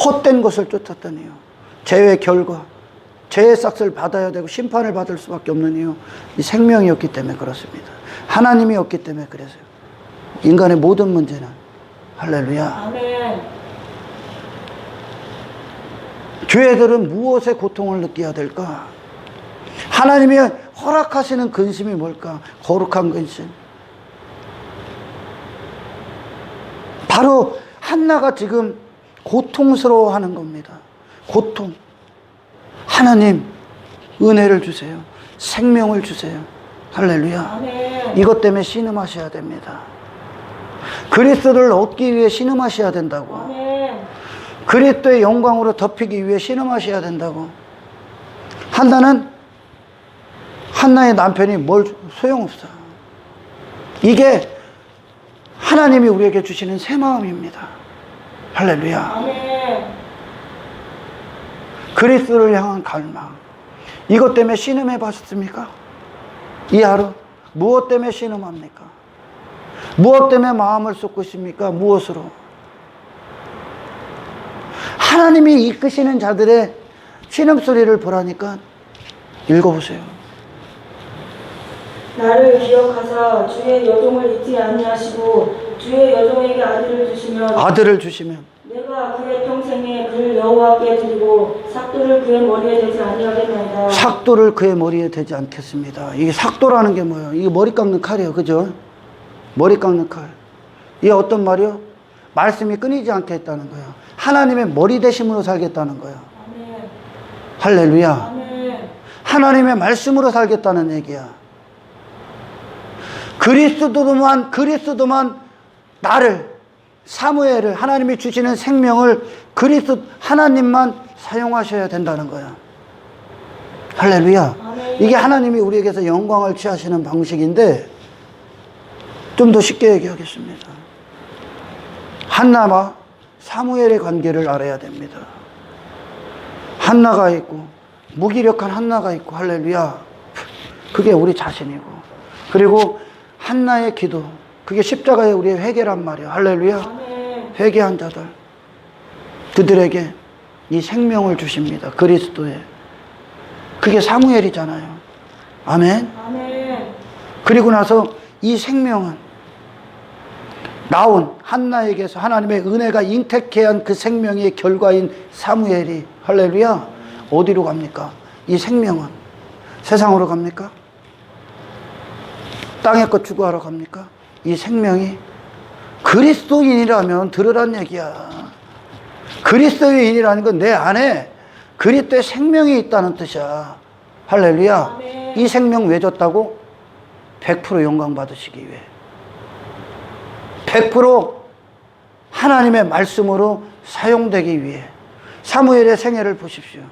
헛된 것을 쫓았던 이유, 죄의 결과, 죄의 싹을 받아야 되고 심판을 받을 수밖에 없는 이유, 이 생명이었기 때문에 그렇습니다. 하나님이 없기 때문에 그래서요. 인간의 모든 문제는, 할렐루야. 아멘. 교회들은 무엇에 고통을 느껴야 될까? 하나님이 허락하시는 근심이 뭘까? 거룩한 근심. 바로 한나가 지금 고통스러워하는 겁니다. 고통. 하나님 은혜를 주세요. 생명을 주세요. 할렐루야. 아멘. 이것 때문에 신음하셔야 됩니다. 그리스도를 얻기 위해 신음하셔야 된다고. 아멘. 그리스도의 영광으로 덮이기 위해 신음하셔야 된다고. 한나의 남편이 뭘 소용없어. 이게 하나님이 우리에게 주시는 새 마음입니다. 할렐루야. 아멘. 그리스도를 향한 갈망. 이것 때문에 신음해 봤습니까? 이 하루 무엇 때문에 신음합니까? 무엇 때문에 마음을 쏟고 있습니까? 무엇으로? 하나님이 이끄시는 자들의 신음소리를 보라니까 읽어보세요. 나를 기억하사 주의 여종을 잊지 아니하시고 주의 여종에게 아들을 주시면 내가 그의 평생에 그를 여호와께 드리고 삭도를 그의 머리에 대지 아니하겠나이다. 삭도를 그의 머리에 대지 않겠습니다. 이게 삭도라는 게 뭐예요? 이게 머리 깎는 칼이에요. 그죠? 머리 깎는 칼. 이게 어떤 말이요? 말씀이 끊이지 않겠다는 거예요. 하나님의 머리 대심으로 살겠다는 거예요. 아멘. 할렐루야. 아멘. 하나님의 말씀으로 살겠다는 얘기야. 그리스도만 나를, 사무엘을, 하나님이 주시는 생명을 하나님만 사용하셔야 된다는 거야. 할렐루야. 아멘. 이게 하나님이 우리에게서 영광을 취하시는 방식인데, 좀 더 쉽게 얘기하겠습니다. 한나와 사무엘의 관계를 알아야 됩니다. 한나가 있고, 무기력한 한나가 있고, 할렐루야. 그게 우리 자신이고, 그리고 한나의 기도, 그게 십자가의 우리의 회개란 말이에요. 할렐루야. 아멘. 회개한 자들, 그들에게 이 생명을 주십니다. 그리스도의. 그게 사무엘이잖아요. 아멘. 아멘. 그리고 나서 이 생명은 나온 한나에게서 하나님의 은혜가 잉태케 한 그 생명의 결과인 사무엘이, 할렐루야, 어디로 갑니까? 이 생명은 세상으로 갑니까? 땅의 것 추구하러 갑니까? 이 생명이 그리스도인이라면 들으란 얘기야. 그리스도인이라는 건 내 안에 그리스도의 생명이 있다는 뜻이야. 할렐루야. 아멘. 이 생명 왜 줬다고? 100% 영광 받으시기 위해. 100% 하나님의 말씀으로 사용되기 위해. 사무엘의 생애를 보십시오.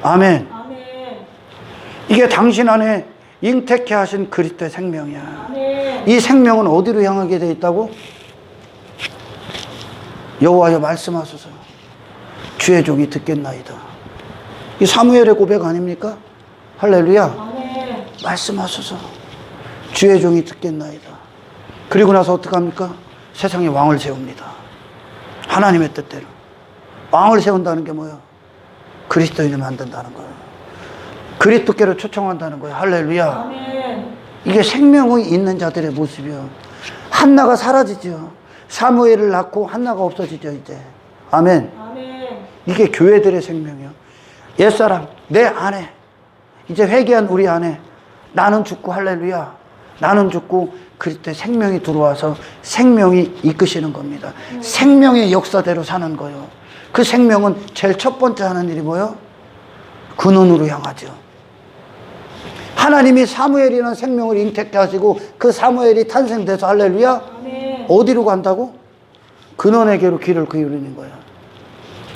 아멘. 아멘. 이게 당신 안에 잉태케 하신 그리스도의 생명이야. 아멘. 이 생명은 어디로 향하게 되어 있다고? 여호와여 말씀하소서. 주의 종이 듣겠나이다. 이 사무엘의 고백 아닙니까? 할렐루야. 아멘. 말씀하소서. 주의 종이 듣겠나이다. 그리고 나서 어떻게 합니까? 세상에 왕을 세웁니다. 하나님의 뜻대로. 왕을 세운다는 게 뭐예요? 그리스도인을 만든다는 거예요. 그리스도께로 초청한다는 거예요. 할렐루야. 아멘. 이게 생명이 있는 자들의 모습이요. 한나가 사라지죠. 사무엘을 낳고 한나가 없어지죠, 이제. 아멘. 아멘. 이게 교회들의 생명이요. 옛사람, 내 안에, 이제 회개한 우리 안에 나는 죽고, 할렐루야. 나는 죽고 그리스도의 생명이 들어와서 생명이 이끄시는 겁니다. 생명의 역사대로 사는 거예요. 그 생명은 제일 첫 번째 하는 일이 뭐예요? 근원으로 향하죠. 하나님이 사무엘이라는 생명을 잉태케 하시고 그 사무엘이 탄생돼서, 할렐루야, 아멘. 어디로 간다고? 근원에게로 길을 기울이는 거예요.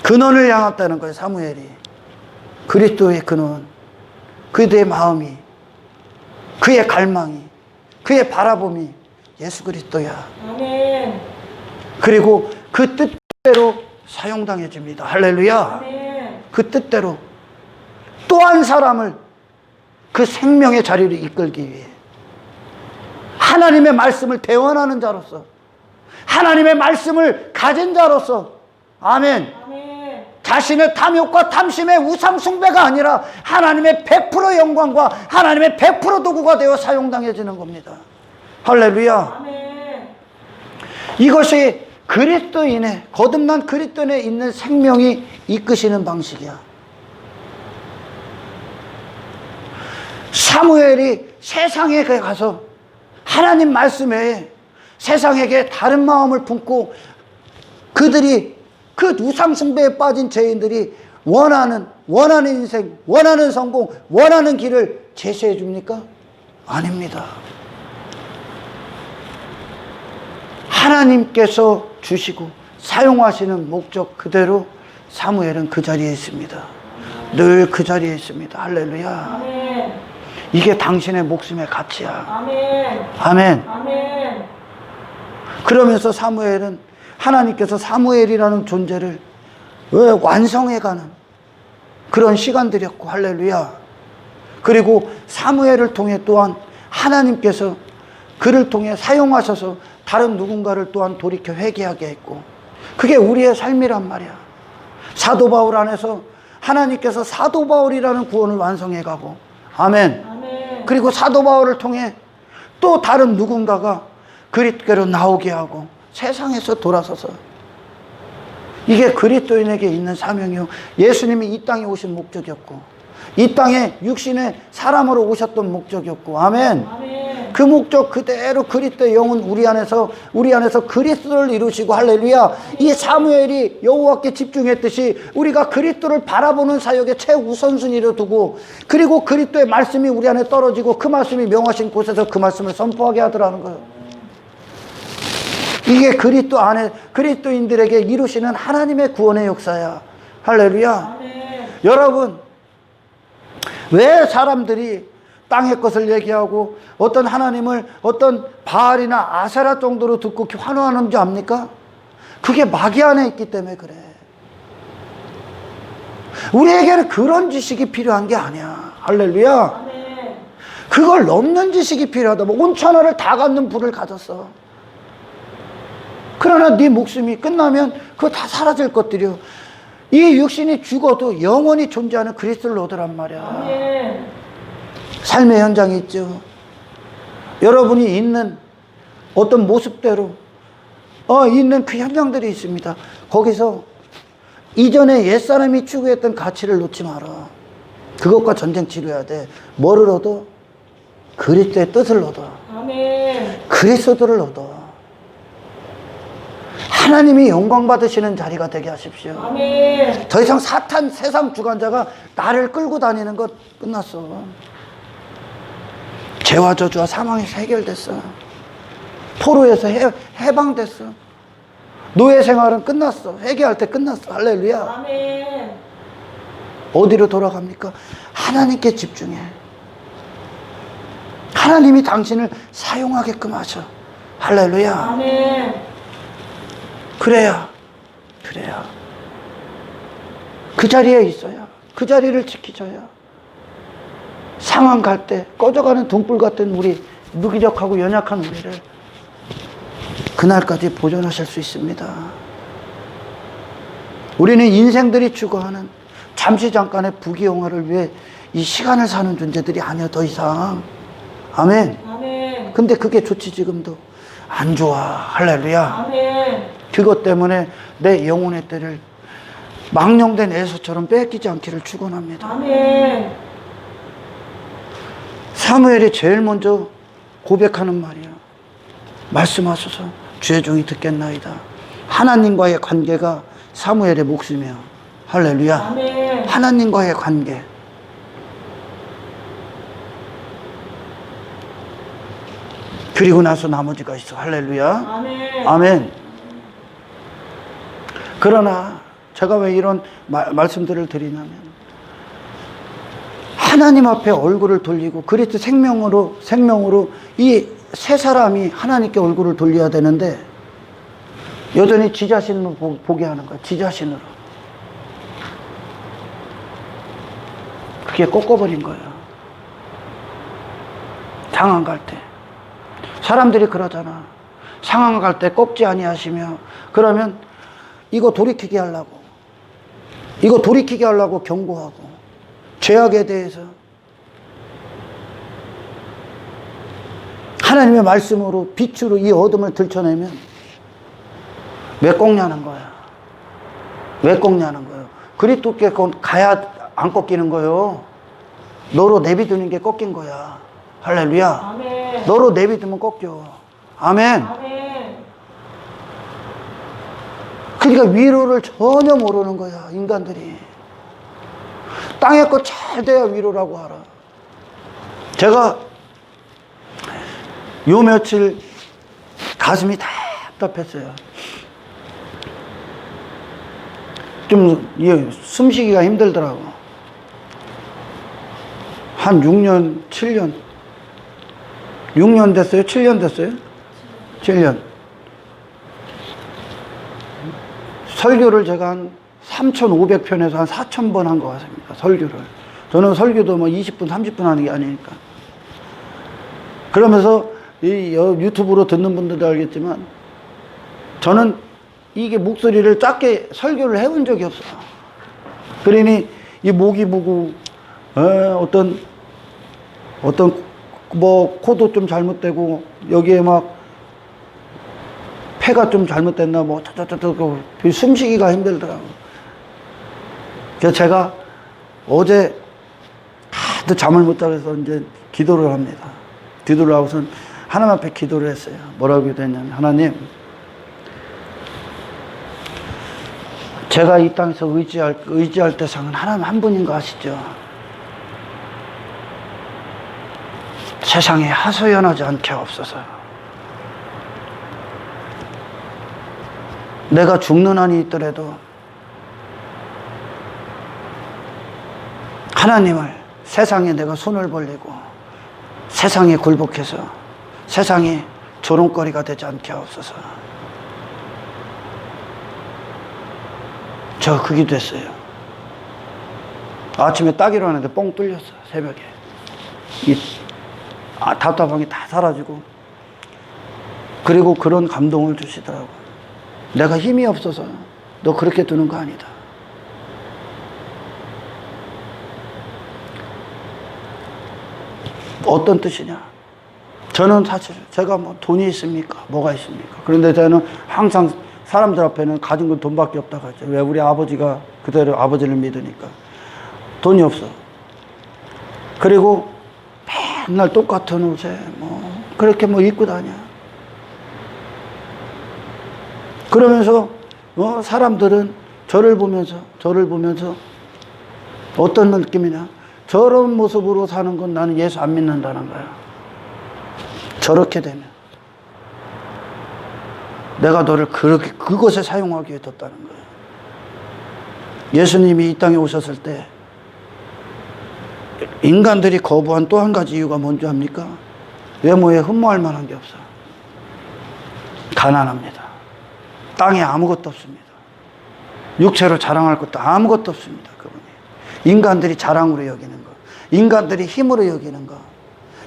근원을 향했다는 거예요. 사무엘이. 그리스도의 근원, 그의 마음이, 그의 갈망이, 그의 바라봄이 예수 그리스도야. 아멘. 그리고 그 뜻대로 사용당해집니다. 할렐루야. 아멘. 그 뜻대로 또 한 사람을 그 생명의 자리로 이끌기 위해 하나님의 말씀을 대원하는 자로서, 하나님의 말씀을 가진 자로서, 아멘, 아멘. 자신의 탐욕과 탐심의 우상 숭배가 아니라 하나님의 100% 영광과 하나님의 100% 도구가 되어 사용당해지는 겁니다. 할렐루야. 아멘. 이것이 그리스도인의, 거듭난 그리스도인에 있는 생명이 이끄시는 방식이야. 사무엘이 세상에 가서 하나님 말씀에 세상에게 다른 마음을 품고 그들이 그 우상숭배에 빠진 죄인들이 원하는 인생, 원하는 성공, 원하는 길을 제시해 줍니까? 아닙니다. 하나님께서 주시고 사용하시는 목적 그대로 사무엘은 그 자리에 있습니다. 늘 그 자리에 있습니다. 할렐루야. 아멘. 이게 당신의 목숨의 가치야. 아멘. 아멘. 아멘. 그러면서 사무엘은 하나님께서 사무엘이라는 존재를 완성해가는 그런 시간들이었고, 할렐루야. 그리고 사무엘을 통해 또한 하나님께서 그를 통해 사용하셔서 다른 누군가를 또한 돌이켜 회개하게 했고, 그게 우리의 삶이란 말이야. 사도 바울 안에서 하나님께서 사도 바울이라는 구원을 완성해가고, 아멘. 아멘. 그리고 사도 바울을 통해 또 다른 누군가가 그리스도로 나오게 하고 세상에서 돌아서서, 이게 그리스도인에게 있는 사명이요, 예수님이 이 땅에 오신 목적이었고, 이 땅에 육신의 사람으로 오셨던 목적이었고, 아멘. 아멘. 그 목적 그대로 그리스도의 영은 우리 안에서 그리스도를 이루시고, 할렐루야. 이 사무엘이 여호와께 집중했듯이 우리가 그리스도를 바라보는 사역의 최우선순위로 두고, 그리고 그리스도의 말씀이 우리 안에 떨어지고 그 말씀이 명하신 곳에서 그 말씀을 선포하게 하더라는 거예요. 이게 그리스도 안에 그리스도인들에게 이루시는 하나님의 구원의 역사야. 할렐루야. 아멘. 여러분, 왜 사람들이 땅의 것을 얘기하고 어떤 하나님을 어떤 바알이나 아세라 정도로 듣고 환호하는지 압니까? 그게 마귀 안에 있기 때문에 그래. 우리에게는 그런 지식이 필요한 게 아니야. 할렐루야. 아멘. 그걸 넘는 지식이 필요하다. 뭐 온천하를 다 갖는 부를 가졌어. 그러나 네 목숨이 끝나면 그거 다 사라질 것들이요. 이 육신이 죽어도 영원히 존재하는 그리스도를 얻으란 말이야. 아멘. 삶의 현장이 있죠. 여러분이 있는 어떤 모습대로 있는 그 현장들이 있습니다. 거기서 이전에 옛사람이 추구했던 가치를 놓지 마라. 그것과 전쟁 치료해야 돼. 뭐를 얻어? 그리스도의 뜻을 얻어. 아멘. 그리스도를 얻어. 하나님이 영광 받으시는 자리가 되게 하십시오. 아멘. 더 이상 사탄 세상 주관자가 나를 끌고 다니는 것 끝났어. 죄와 저주와 사망에서 해결됐어. 포로에서 해방됐어. 노예 생활은 끝났어. 회개할 때 끝났어. 할렐루야. 아멘. 어디로 돌아갑니까? 하나님께 집중해. 하나님이 당신을 사용하게끔 하셔. 할렐루야. 아멘. 그래야 그 자리에 있어야, 그 자리를 지키셔야 상황 갈 때 꺼져가는 등불 같은 우리 무기력하고 연약한 우리를 그날까지 보존하실 수 있습니다. 우리는 인생들이 추구하는 잠시 잠깐의 부귀영화를 위해 이 시간을 사는 존재들이 아니야, 더 이상. 아멘. 아멘. 근데 그게 좋지. 지금도 안 좋아. 할렐루야. 아멘. 그것 때문에 내 영혼의 때를 망령된 에서처럼 뺏기지 않기를 축원합니다. 아멘. 사무엘이 제일 먼저 고백하는 말이야. 말씀하소서, 주의 종이 듣겠나이다. 하나님과의 관계가 사무엘의 목숨이야. 할렐루야. 아멘. 하나님과의 관계. 그리고 나서 나머지가 있어. 할렐루야. 아멘. 아멘. 그러나 제가 왜 이런 말씀들을 드리냐면, 하나님 앞에 얼굴을 돌리고 그리스도 생명으로 이 세 사람이 하나님께 얼굴을 돌려야 되는데 여전히 지 자신을 보게 하는 거야. 지 자신으로. 그게 꺾어버린 거야. 상황 갈 때 사람들이 그러잖아. 상황 갈 때 꺾지 아니하시며, 그러면 이거 돌이키게 하려고 경고하고, 죄악에 대해서 하나님의 말씀으로 빛으로 이 어둠을 들춰내면 왜 꺾냐는 거야. 왜 꺾냐는 거예요. 그리스도께 가야 안 꺾이는 거예요. 너로 내비두는 게 꺾인 거야. 할렐루야. 아멘. 너로 내비두면 꺾여. 아멘. 아멘. 그러니까 위로를 전혀 모르는 거야, 인간들이. 땅의 거 잘 돼야 위로라고 알아. 제가 요 며칠 가슴이 답답했어요. 좀 숨쉬기가 힘들더라고. 한 6년, 7년. 6년 됐어요? 7년 됐어요? 7년. 설교를 제가 한 3,500편에서 한 4,000번 한 것 같습니다. 설교를. 저는 설교도 뭐 20분, 30분 하는 게 아니니까. 그러면서 이 유튜브로 듣는 분들도 알겠지만 저는 이게 목소리를 작게 설교를 해본 적이 없어요. 그러니 이 목이 무고 어떤 뭐 코도 좀 잘못되고 여기에 막 폐가 좀 잘못됐나 뭐 숨쉬기가 힘들더라고요. 그래서 제가 어제 하도 잠을 못 자서 이제 기도를 합니다. 기도를 하고선 하나님 앞에 기도를 했어요. 뭐라고 기도했냐면, 하나님, 제가 이 땅에서 의지할 대상은 하나님 한 분인 거 아시죠? 세상에 하소연하지 않게 하옵소서. 내가 죽는 한이 있더라도 하나님을 세상에 내가 손을 벌리고 세상에 굴복해서 세상에 조롱거리가 되지 않게 하옵소서. 저 그 기도했어요. 아침에 딱 일어났는데 뻥 뚫렸어, 새벽에. 답답한 게 다 사라지고. 그리고 그런 감동을 주시더라고. 내가 힘이 없어서 너 그렇게 두는 거 아니다. 어떤 뜻이냐? 저는 사실 제가 뭐 돈이 있습니까? 뭐가 있습니까? 그런데 저는 항상 사람들 앞에는 가진 건 돈밖에 없다고 하죠. 왜? 우리 아버지가 그대로 아버지를 믿으니까. 돈이 없어. 그리고 맨날 똑같은 옷에 뭐 그렇게 뭐 입고 다녀. 그러면서 사람들은 저를 보면서 어떤 느낌이냐? 저런 모습으로 사는 건 나는 예수 안 믿는다는 거야. 저렇게 되면 내가 너를 그렇게 그것에 사용하기 위해 뒀다는 거예요. 예수님이 이 땅에 오셨을 때 인간들이 거부한 또 한 가지 이유가 뭔지 압니까? 외모에 흠모할 만한 게 없어. 가난합니다. 땅에 아무것도 없습니다. 육체로 자랑할 것도 아무것도 없습니다. 그분이. 인간들이 자랑으로 여기는 거, 인간들이 힘으로 여기는 거,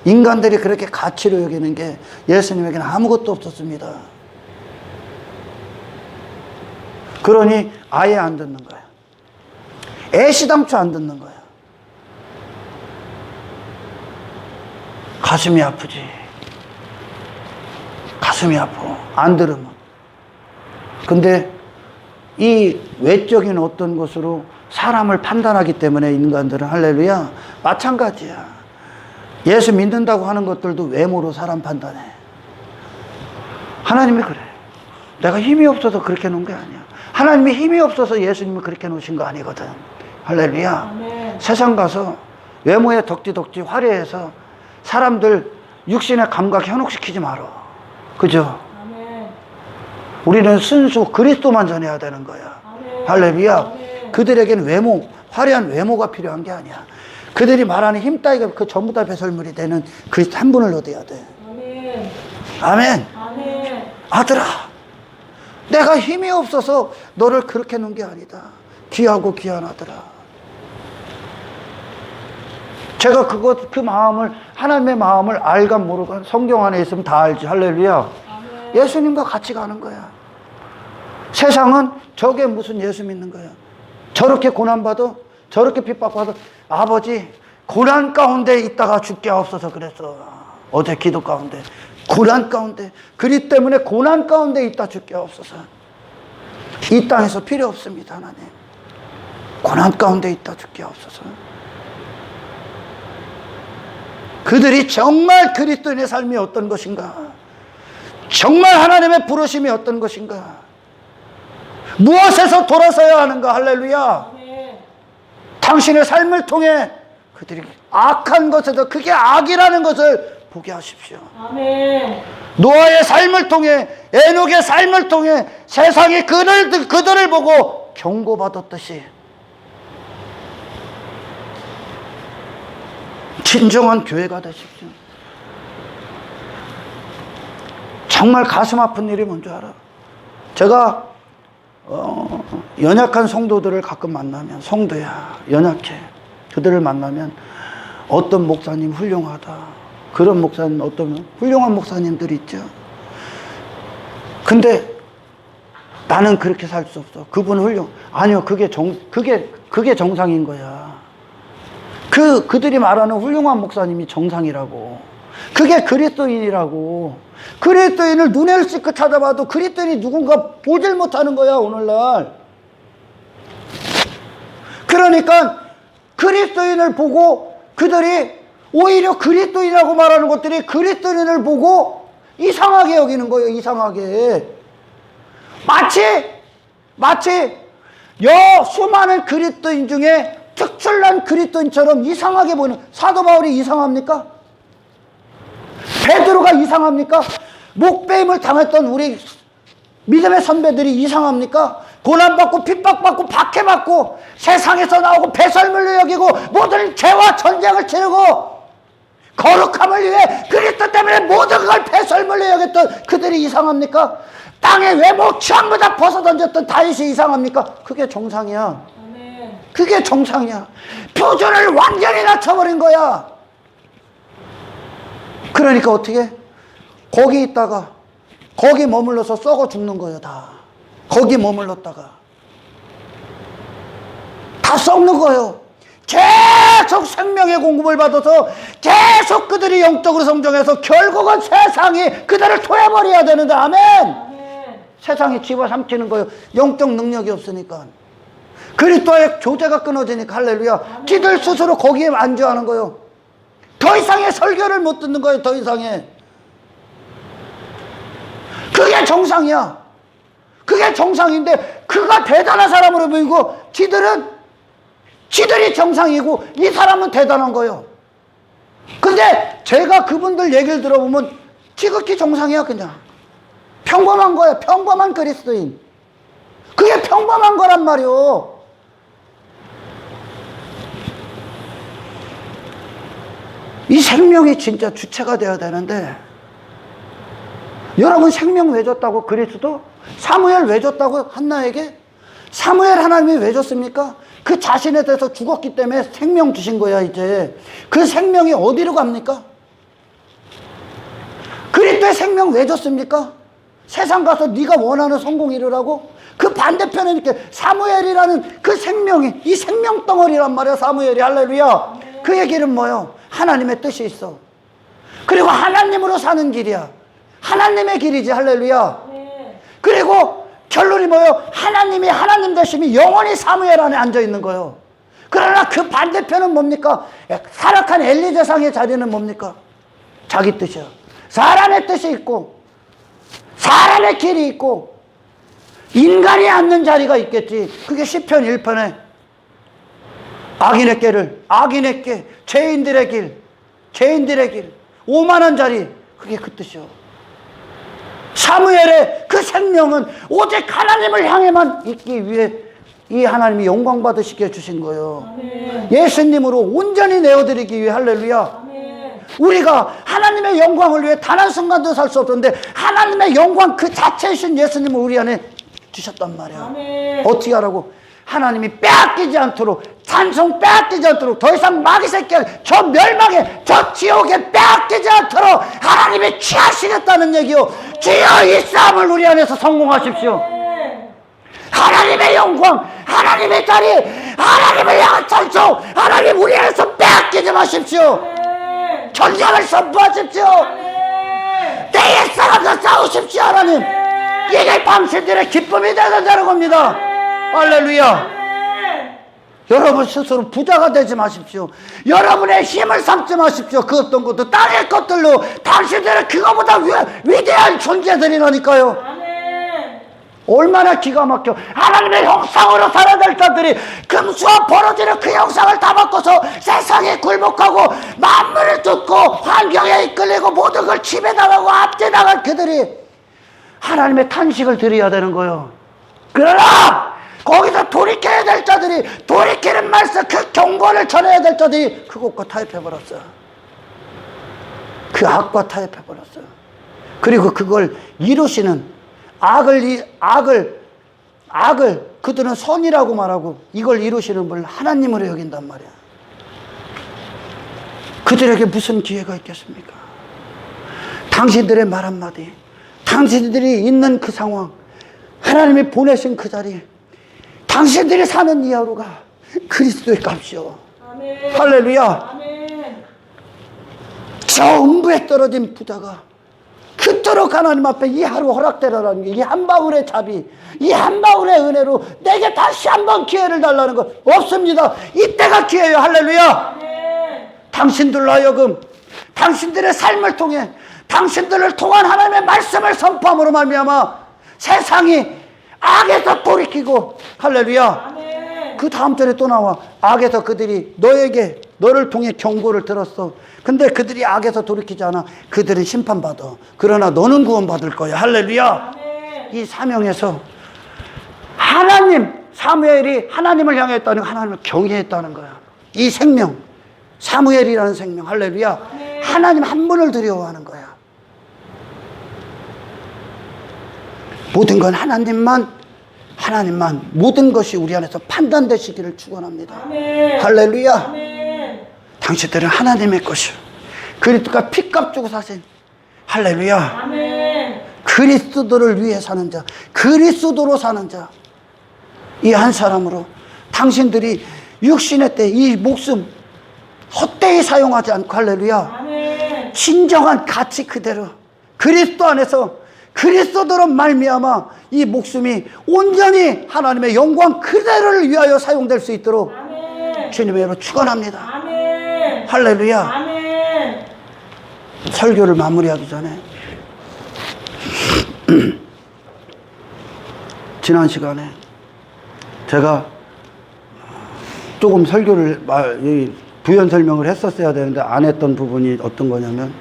인간들이 그렇게 가치로 여기는 게 예수님에게는 아무것도 없었습니다. 그러니 아예 안 듣는 거야. 애시당초 안 듣는 거야. 가슴이 아프지. 가슴이 아파. 안 들으면. 근데 이 외적인 어떤 것으로 사람을 판단하기 때문에 인간들은, 할렐루야, 마찬가지야. 예수 믿는다고 하는 것들도 외모로 사람 판단해. 하나님이 그래. 내가 힘이 없어서 그렇게 놓은 게 아니야. 하나님이 힘이 없어서 예수님을 그렇게 놓으신 거 아니거든. 할렐루야. 아멘. 세상 가서 외모에 덕지덕지 화려해서 사람들 육신의 감각 현혹시키지 마라. 그죠? 아멘. 우리는 순수 그리스도만 전해야 되는 거야. 아멘. 할렐루야. 아멘. 그들에게는 외모, 화려한 외모가 필요한 게 아니야. 그들이 말하는 힘 따위가 그 전부 다 배설물이 되는 그리스도 한 분을 얻어야 돼. 아멘. 아멘. 아멘. 아들아, 내가 힘이 없어서 너를 그렇게 놓은 게 아니다. 귀하고 귀한 아들아. 제가 그 마음을, 하나님의 마음을 알간 모르간 성경 안에 있으면 다 알지. 할렐루야. 아멘. 예수님과 같이 가는 거야. 세상은 저게 무슨 예수 믿는 거야. 저렇게 고난받아, 저렇게 핍박받아. 아버지, 고난 가운데 있다가 죽게 하옵소서 그랬어. 어제 기도 가운데. 고난 가운데. 그리 때문에 고난 가운데 있다 죽게 하옵소서. 이 땅에서 필요 없습니다, 하나님. 고난 가운데 있다 죽게 하옵소서. 그들이 정말 그리스도인의 삶이 어떤 것인가? 정말 하나님의 부르심이 어떤 것인가? 무엇에서 돌아서야 하는가? 할렐루야. 당신의 삶을 통해 그들이 악한 것에서 그게 악이라는 것을 보게 하십시오. 아멘. 노아의 삶을 통해, 에녹의 삶을 통해 세상이 그들을 보고 경고받았듯이 진정한 교회가 되십시오. 정말 가슴 아픈 일이 뭔지 알아? 제가 연약한 성도들을 가끔 만나면, 성도야 연약해, 그들을 만나면 어떤 목사님 훌륭하다, 그런 목사님, 어떤 훌륭한 목사님들 있죠. 근데 나는 그렇게 살 수 없어. 그분 아니요, 그게 정상인 거야. 그들이 말하는 훌륭한 목사님이 정상이라고. 그게 그리스도인이라고. 그리스도인을 눈을 씻고 찾아봐도 그리스도인이 누군가 보질 못하는 거야, 오늘날. 그러니까 그리스도인을 보고 그들이 오히려 그리스도인이라고 말하는 것들이 그리스도인을 보고 이상하게 여기는 거예요, 이상하게. 마치 수많은 그리스도인 중에 특출난 그리스도인처럼 이상하게 보이는. 사도 바울이 이상합니까? 베드로가 이상합니까? 목배임을 당했던 우리 믿음의 선배들이 이상합니까? 고난받고 핍박받고 박해받고 세상에서 나오고 배설물로 여기고 모든 죄와 전쟁을 치르고 거룩함을 위해 그리스도 때문에 모든 걸 배설물로 여겼던 그들이 이상합니까? 땅의 외모 전부 다 벗어던졌던 다윗이 이상합니까? 그게 정상이야. 그게 정상이야. 표준을 완전히 낮춰버린 거야. 그러니까 어떻게? 거기 있다가 거기 머물러서 썩어 죽는 거예요. 다 거기 머물렀다가 다 썩는 거예요. 계속 생명의 공급을 받아서 계속 그들이 영적으로 성장해서 결국은 세상이 그들을 토해버려야 되는데, 아멘. 세상이 집어삼키는 거예요. 영적 능력이 없으니까. 그리스도의 교제가 끊어지니까. 할렐루야. 지들 스스로 거기에 안주하는 거예요. 더 이상의 설교를 못 듣는 거예요. 더 이상의. 그게 정상이야. 그게 정상인데 그가 대단한 사람으로 보이고 지들이 정상이고 이 사람은 대단한 거예요. 근데 제가 그분들 얘기를 들어보면 지극히 정상이야. 그냥 평범한 거야. 평범한 그리스도인. 그게 평범한 거란 말이요. 이 생명이 진짜 주체가 되어야 되는데, 여러분 생명 왜 줬다고? 그리스도? 사무엘 왜 줬다고? 한나에게? 사무엘 하나님이 왜 줬습니까? 그 자신에 대해서 죽었기 때문에 생명 주신 거야. 이제 그 생명이 어디로 갑니까? 그리스도의 생명 왜 줬습니까? 세상 가서 네가 원하는 성공 이루라고? 그 반대편에 이렇게 사무엘이라는 그 생명이, 이 생명 덩어리란 말이야. 사무엘이. 할렐루야. 그 얘기는 뭐예요? 하나님의 뜻이 있어. 그리고 하나님으로 사는 길이야. 하나님의 길이지. 할렐루야. 그리고 결론이 뭐예요? 하나님이 하나님 되심이 영원히 사무엘 안에 앉아있는 거예요. 그러나 그 반대편은 뭡니까? 타락한 엘리 제사장의 자리는 뭡니까? 자기 뜻이야. 사람의 뜻이 있고 사람의 길이 있고 인간이 앉는 자리가 있겠지. 그게 시편 1편에 악인의 길, 죄인들의 길, 오만한 자리, 그게 그 뜻이요. 사무엘의 그 생명은 오직 하나님을 향해만 있기 위해 이 하나님이 영광 받으시게 해주신 거예요. 아멘. 예수님으로 온전히 내어드리기 위해. 할렐루야. 아멘. 우리가 하나님의 영광을 위해 단 한순간도 살 수 없었는데 하나님의 영광 그 자체이신 예수님을 우리 안에 주셨단 말이야. 아멘. 어떻게 하라고? 하나님이 빼앗기지 않도록, 찬송 빼앗기지 않도록, 더 이상 마귀 새끼가 저 멸망에, 저 지옥에 빼앗기지 않도록 하나님이 취하시겠다는 얘기요. 주여 이 싸움을 우리 안에서 성공하십시오. 하나님의 영광, 하나님의 자리, 하나님을 향한 찬송, 하나님 우리 안에서 빼앗기지 마십시오. 전쟁을 선포하십시오. 내 옛사람과 싸우십시오. 하나님, 이게 당신들의 기쁨이 되는 겁니다. 할렐루야. 여러분 스스로 부자가 되지 마십시오. 여러분의 힘을 삼지 마십시오. 그 어떤 것도 땅의 것들로 당신들은 그거보다 위대한 존재들이라니까요. 얼마나 기가 막혀. 하나님의 형상으로 살아야 될 자들이 금수와 벌어지는 그 형상을 다 바꿔서 세상에 굴복하고 만물을 쫓고 환경에 이끌리고 모든 걸 침해당하고 압제당한 그들이 하나님의 탄식을 드려야 되는 거예요. 그러나 거기서 돌이켜야 될 자들이, 돌이키는 말씀, 그 경고를 전해야 될 자들이 그것과 타협해버렸어요. 그 악과 타협해버렸어요. 그리고 그걸 이루시는 악을 그들은 선이라고 말하고 이걸 이루시는 분을 하나님으로 여긴단 말이야. 그들에게 무슨 기회가 있겠습니까? 당신들의 말 한마디, 당신들이 있는 그 상황, 하나님이 보내신 그 자리, 당신들이 사는 이 하루가 그리스도의 값이요. 아멘. 할렐루야. 아멘. 저 음부에 떨어진 부자가 그토록 하나님 앞에 이 하루 허락되라는 게, 이 한 방울의 자비, 이 한 방울의 은혜로 내게 다시 한번 기회를 달라는 것 없습니다. 이때가 기회예요. 할렐루야. 아멘. 당신들로 하여금 당신들의 삶을 통해 당신들을 통한 하나님의 말씀을 선포함으로 말미암아 세상이 악에서 돌이키고, 할렐루야. 아멘. 그 다음 절에 또 나와. 악에서 그들이 너를 통해 경고를 들었어. 근데 그들이 악에서 돌이키지 않아. 그들은 심판받아. 그러나 너는 구원받을 거야. 할렐루야. 아멘. 이 사명에서 사무엘이 하나님을 향했다는, 하나님을 경외했다는 거야. 이 생명, 사무엘이라는 생명, 할렐루야. 아멘. 하나님 한 분을 두려워하는 거야. 모든 건 하나님만 모든 것이 우리 안에서 판단되시기를 축원합니다. 아멘. 할렐루야. 아멘. 당신들은 하나님의 것이요. 그리스도가 피값 주고 사신, 할렐루야. 아멘. 그리스도를 위해 사는 자, 그리스도로 사는 자, 이 한 사람으로 당신들이 육신의 때 이 목숨 헛되이 사용하지 않고, 할렐루야. 아멘. 진정한 가치 그대로 그리스도 안에서 그리스도로 말미암아 이 목숨이 온전히 하나님의 영광 그대로를 위하여 사용될 수 있도록 아멘. 주님의 이름으로 축원합니다. 아멘. 할렐루야. 아멘. 설교를 마무리하기 전에 지난 시간에 제가 조금 설교를 부연 설명을 했었어야 되는데 안 했던 부분이 어떤 거냐면,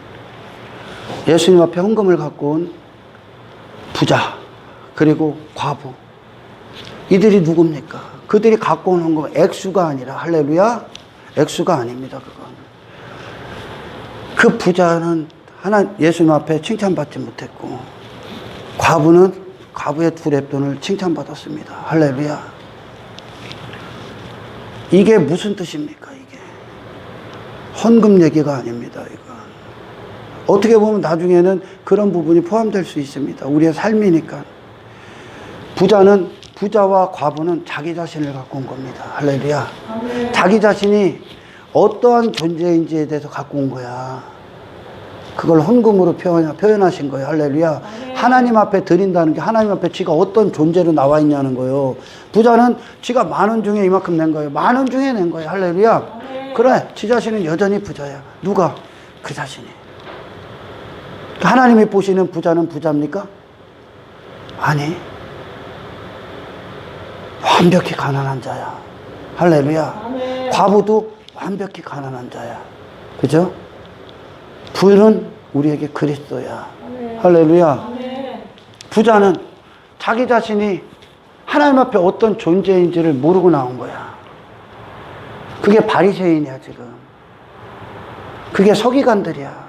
예수님 앞에 헌금을 갖고 온 부자 그리고 과부, 이들이 누굽니까? 그들이 갖고 온 헌금 액수가 아니라, 할렐루야, 액수가 아닙니다. 그건 그 부자는 예수님 앞에 칭찬받지 못했고, 과부의 두 렙돈을 칭찬받았습니다. 할렐루야. 이게 무슨 뜻입니까? 이게 헌금 얘기가 아닙니다. 이건 어떻게 보면 나중에는 그런 부분이 포함될 수 있습니다. 우리의 삶이니까. 부자와 과부는 자기 자신을 갖고 온 겁니다. 할렐루야. 아멘. 자기 자신이 어떠한 존재인지에 대해서 갖고 온 거야. 그걸 헌금으로 표현하신 거예요. 할렐루야. 아멘. 하나님 앞에 드린다는 게 하나님 앞에 지가 어떤 존재로 나와 있냐는 거예요. 부자는 지가 10,000원 중에 이만큼 낸 거예요. 10,000원 중에 낸 거예요. 할렐루야. 아멘. 그래, 지 자신은 여전히 부자야. 누가? 그 자신이. 하나님이 보시는 부자는 부자입니까? 아니, 완벽히 가난한 자야. 할렐루야. 아멘. 과부도 완벽히 가난한 자야. 그죠? 부는 우리에게 그리스도야. 아멘. 할렐루야. 아멘. 부자는 자기 자신이 하나님 앞에 어떤 존재인지를 모르고 나온 거야. 그게 바리새인이야, 지금. 그게 서기관들이야.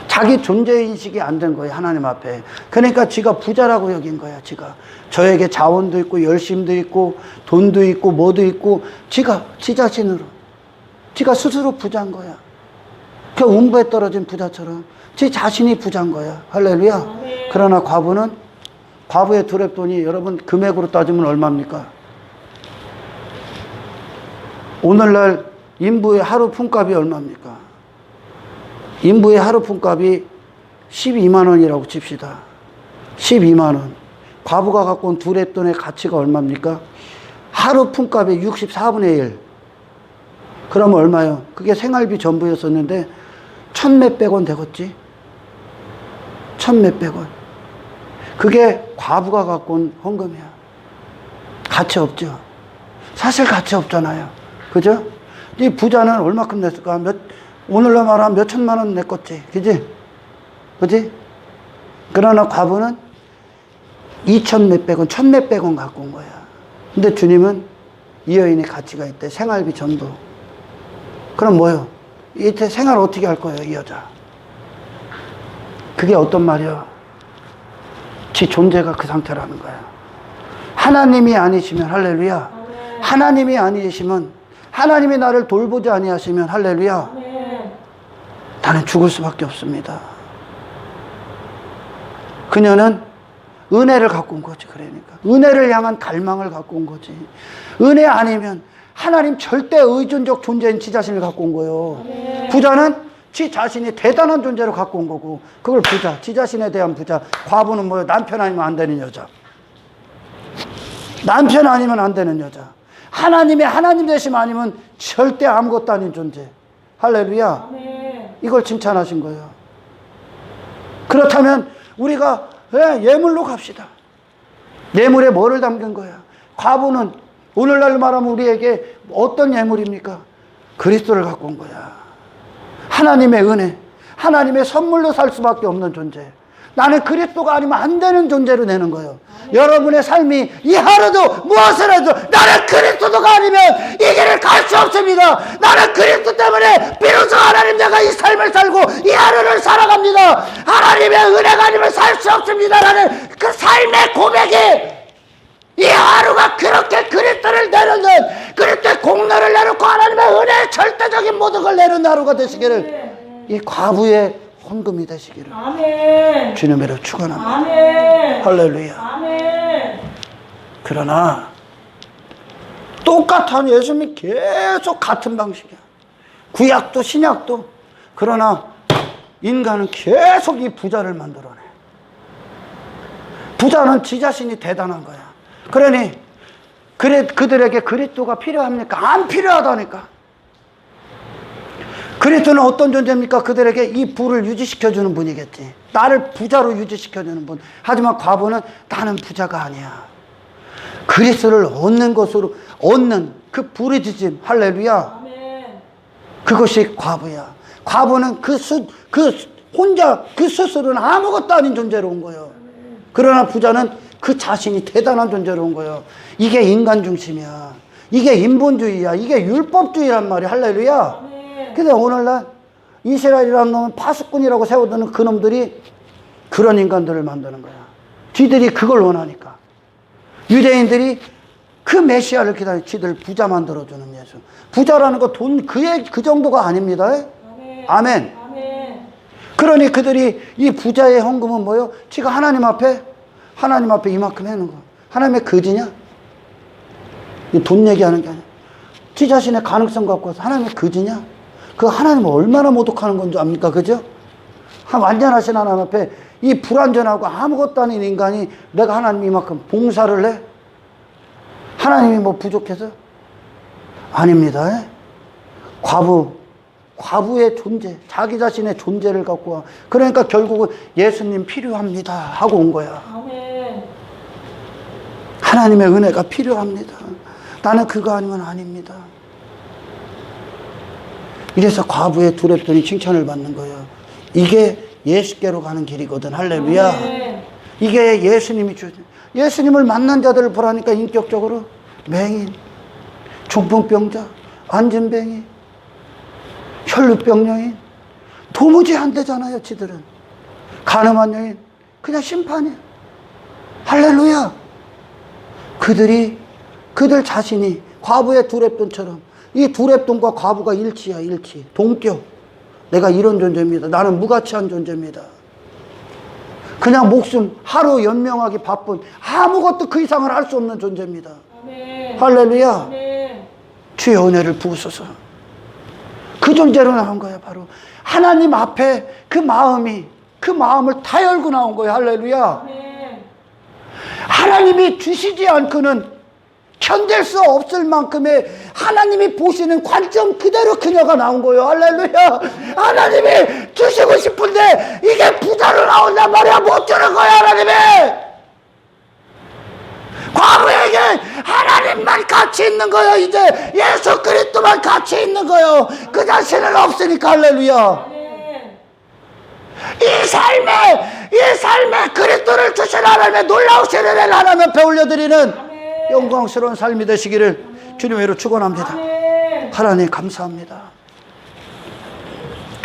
자기 존재인식이 안 된 거예요, 하나님 앞에. 그러니까 지가 부자라고 여긴 거야, 지가. 저에게 자원도 있고, 열심도 있고, 돈도 있고, 뭐도 있고, 지 자신으로. 지가 스스로 부자인 거야. 그 음부에 떨어진 부자처럼 지 자신이 부자인 거야. 할렐루야. 아멘. 그러나 과부의 두 렙돈이 여러분 금액으로 따지면 얼마입니까? 오늘날 인부의 하루 품값이 얼마입니까? 인부의 하루 품값이 12만 원이라고 칩시다. 12만 원. 과부가 갖고 온 두 렙돈의 가치가 얼마입니까? 하루 품값의 64분의 1. 그러면 얼마요? 그게 생활비 전부였었는데 1,000몇백 원 되겠지? 1,000몇백 원. 그게 과부가 갖고 온 헌금이야. 가치 없죠. 사실 가치 없잖아요. 그죠? 이 부자는 얼마큼 냈을까? 오늘로 말하면 몇 천만 원 냈겠지. 그지? 그지? 그러나 과부는 2천 몇백 원, 1,000 몇백 원 갖고 온 거야. 근데 주님은 이 여인이 가치가 있대. 생활비 전부. 그럼 뭐요? 이때 생활 어떻게 할 거예요, 이 여자? 그게 어떤 말이야? 지 존재가 그 상태라는 거야. 하나님이 아니시면 할렐루야. 하나님이 아니시면, 하나님이 나를 돌보지 아니하시면 할렐루야. 나는 죽을 수밖에 없습니다. 그녀는 은혜를 갖고 온 거지. 그러니까 은혜를 향한 갈망을 갖고 온 거지. 은혜 아니면 하나님 절대 의존적 존재인 지 자신을 갖고 온 거예요. 부자는 지 자신이 대단한 존재로 갖고 온 거고, 그걸 부자, 지 자신에 대한 부자. 과부는 뭐예요? 남편 아니면 안 되는 여자. 남편 아니면 안 되는 여자. 하나님의 하나님 되심 아니면 절대 아무것도 아닌 존재. 할렐루야. 이걸 칭찬하신 거예요. 그렇다면 우리가 예물로 갑시다. 예물에 뭐를 담긴 거야? 과부는 오늘날 말하면 우리에게 어떤 예물입니까? 그리스도를 갖고 온 거야. 하나님의 은혜, 하나님의 선물로 살 수밖에 없는 존재. 나는 그리스도가 아니면 안 되는 존재로 내는 거예요. 여러분의 삶이 이 하루도 무엇을 해도 나는 그리스도가 아니면 이 길을 갈 수 없습니다. 나는 그리스도 때문에 비로소 하나님 내가 이 삶을 살고 이 하루를 살아갑니다. 하나님의 은혜가 아니면 살 수 없습니다. 라는 그 삶의 고백이 이 하루가 그렇게 그리스도를 내려는, 그리스도의 공로를 내놓고 하나님의 은혜의 절대적인 모든 걸 내는 하루가 되시기를, 이 과부의 헌금이 되시기를 아멘. 주님의 이름으로 축원합니다. 아멘. 할렐루야. 아멘. 그러나 똑같은 예수님이 계속 같은 방식이야. 구약도 신약도. 그러나 인간은 계속 이 부자를 만들어내. 부자는 지 자신이 대단한 거야. 그러니 그들에게 그리스도가 필요합니까? 안 필요하다니까. 그리스도는 어떤 존재입니까? 그들에게 이 부를 유지시켜주는 분이겠지. 나를 부자로 유지시켜주는 분. 하지만 과부는 나는 부자가 아니야. 그리스도를 얻는 것으로 얻는 그 부르짖음. 할렐루야. 아멘. 그것이 과부야. 과부는 혼자 그 스스로는 아무것도 아닌 존재로 온 거예요. 그러나 부자는 그 자신이 대단한 존재로 온 거예요. 이게 인간 중심이야. 이게 인본주의야. 이게 율법주의란 말이야. 할렐루야. 근데 오늘날 이스라엘이라는 놈은 파수꾼이라고 세워두는 그 놈들이 그런 인간들을 만드는 거야. 쥐들이 그걸 원하니까. 유대인들이 그 메시아를 기다려 쥐들 부자 만들어주는 예수. 부자라는 거 돈 그 정도가 아닙니다. 아멘. 아멘. 아멘. 그러니 그들이 이 부자의 헌금은 뭐예요? 지가 하나님 앞에 이만큼 해놓은 거. 하나님의 거지냐? 돈 얘기하는 게 아니야. 지 자신의 가능성 갖고 와서 하나님의 거지냐? 그 하나님은 얼마나 모독하는 건 줄 압니까? 그죠? 완전하신 하나님 앞에 이 불완전하고 아무것도 아닌 인간이 내가 하나님 이만큼 봉사를 해? 하나님이 뭐 부족해서? 아닙니다. 과부의 존재, 자기 자신의 존재를 갖고 와. 그러니까 결국은 예수님 필요합니다 하고 온 거야. 아멘. 하나님의 은혜가 필요합니다. 나는 그거 아니면 아닙니다. 이래서 과부의 두렵더니 칭찬을 받는 거예요. 이게 예수께로 가는 길이거든. 할렐루야. 아멘. 이게 예수님이 예수님을 만난 자들을 보라니까 인격적으로 맹인, 중풍병자, 안진뱅이, 혈루병 여인, 도무지 안 되잖아요. 지들은 간음한 여인, 그냥 심판이야. 할렐루야. 그들 자신이 과부의 두렙돈처럼, 이 두렙돈과 과부가 일치야. 일치, 동격. 내가 이런 존재입니다. 나는 무가치한 존재입니다. 그냥 목숨 하루 연명하기 바쁜, 아무것도 그 이상을 할 수 없는 존재입니다. 아멘. 할렐루야. 아멘. 주의 은혜를 부으소서. 그 존재로 나온 거야. 바로 하나님 앞에 그 마음을 다 열고 나온 거야. 할렐루야. 아멘. 하나님이 주시지 않고는 견딜 수 없을 만큼의 하나님이 보시는 관점 그대로 그녀가 나온 거예요. 할렐루야. 하나님이 주시고 싶은데 이게 부자로 나온단 말이야. 못 주는 거야. 하나님이. 과부에게 하나님만 같이 있는 거예요. 이제 예수 그리스도만 같이 있는 거예요. 그 자신은 없으니까. 할렐루야. 아멘. 이 삶에 그리스도를 주신 하나님의 놀라우신 은혜를 하나님 앞에 올려드리는 아멘. 영광스러운 삶이 되시기를 주님의 이름으로 축원합니다. 아멘. 하나님 감사합니다.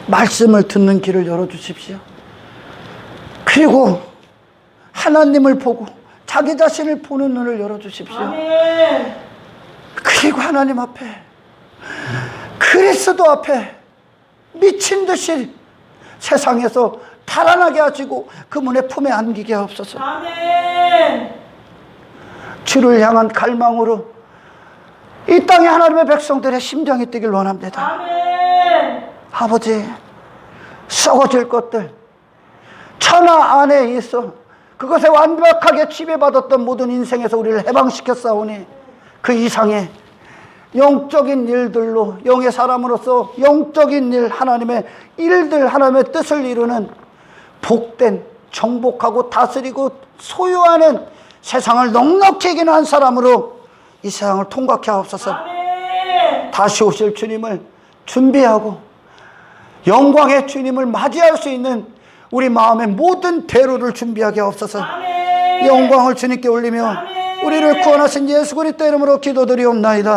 말씀을 듣는 길을 열어주십시오. 그리고 하나님을 보고 자기 자신을 보는 눈을 열어주십시오. 아멘. 그리고 하나님 앞에, 그리스도 앞에 미친 듯이 세상에서 달아나게 하시고 그분의 품에 안기게 하옵소서. 아멘. 주를 향한 갈망으로 이 땅에 하나님의 백성들의 심장이 뛰길 원합니다. 아멘. 아버지, 썩어질 것들, 천하 안에 있어 그것에 완벽하게 지배받았던 모든 인생에서 우리를 해방시켰사오니 그 이상의 영적인 일들로, 영의 사람으로서 영적인 일, 하나님의 일들, 하나님의 뜻을 이루는 복된, 정복하고 다스리고 소유하는 세상을 넉넉히 이기는 한 사람으로 이 세상을 통과케 하옵소서. 아멘. 다시 오실 주님을 준비하고 영광의 주님을 맞이할 수 있는 우리 마음의 모든 대로를 준비하게 하옵소서. 아멘. 영광을 주님께 올리며 아멘. 우리를 구원하신 예수 그리스도 이름으로 기도드리옵나이다.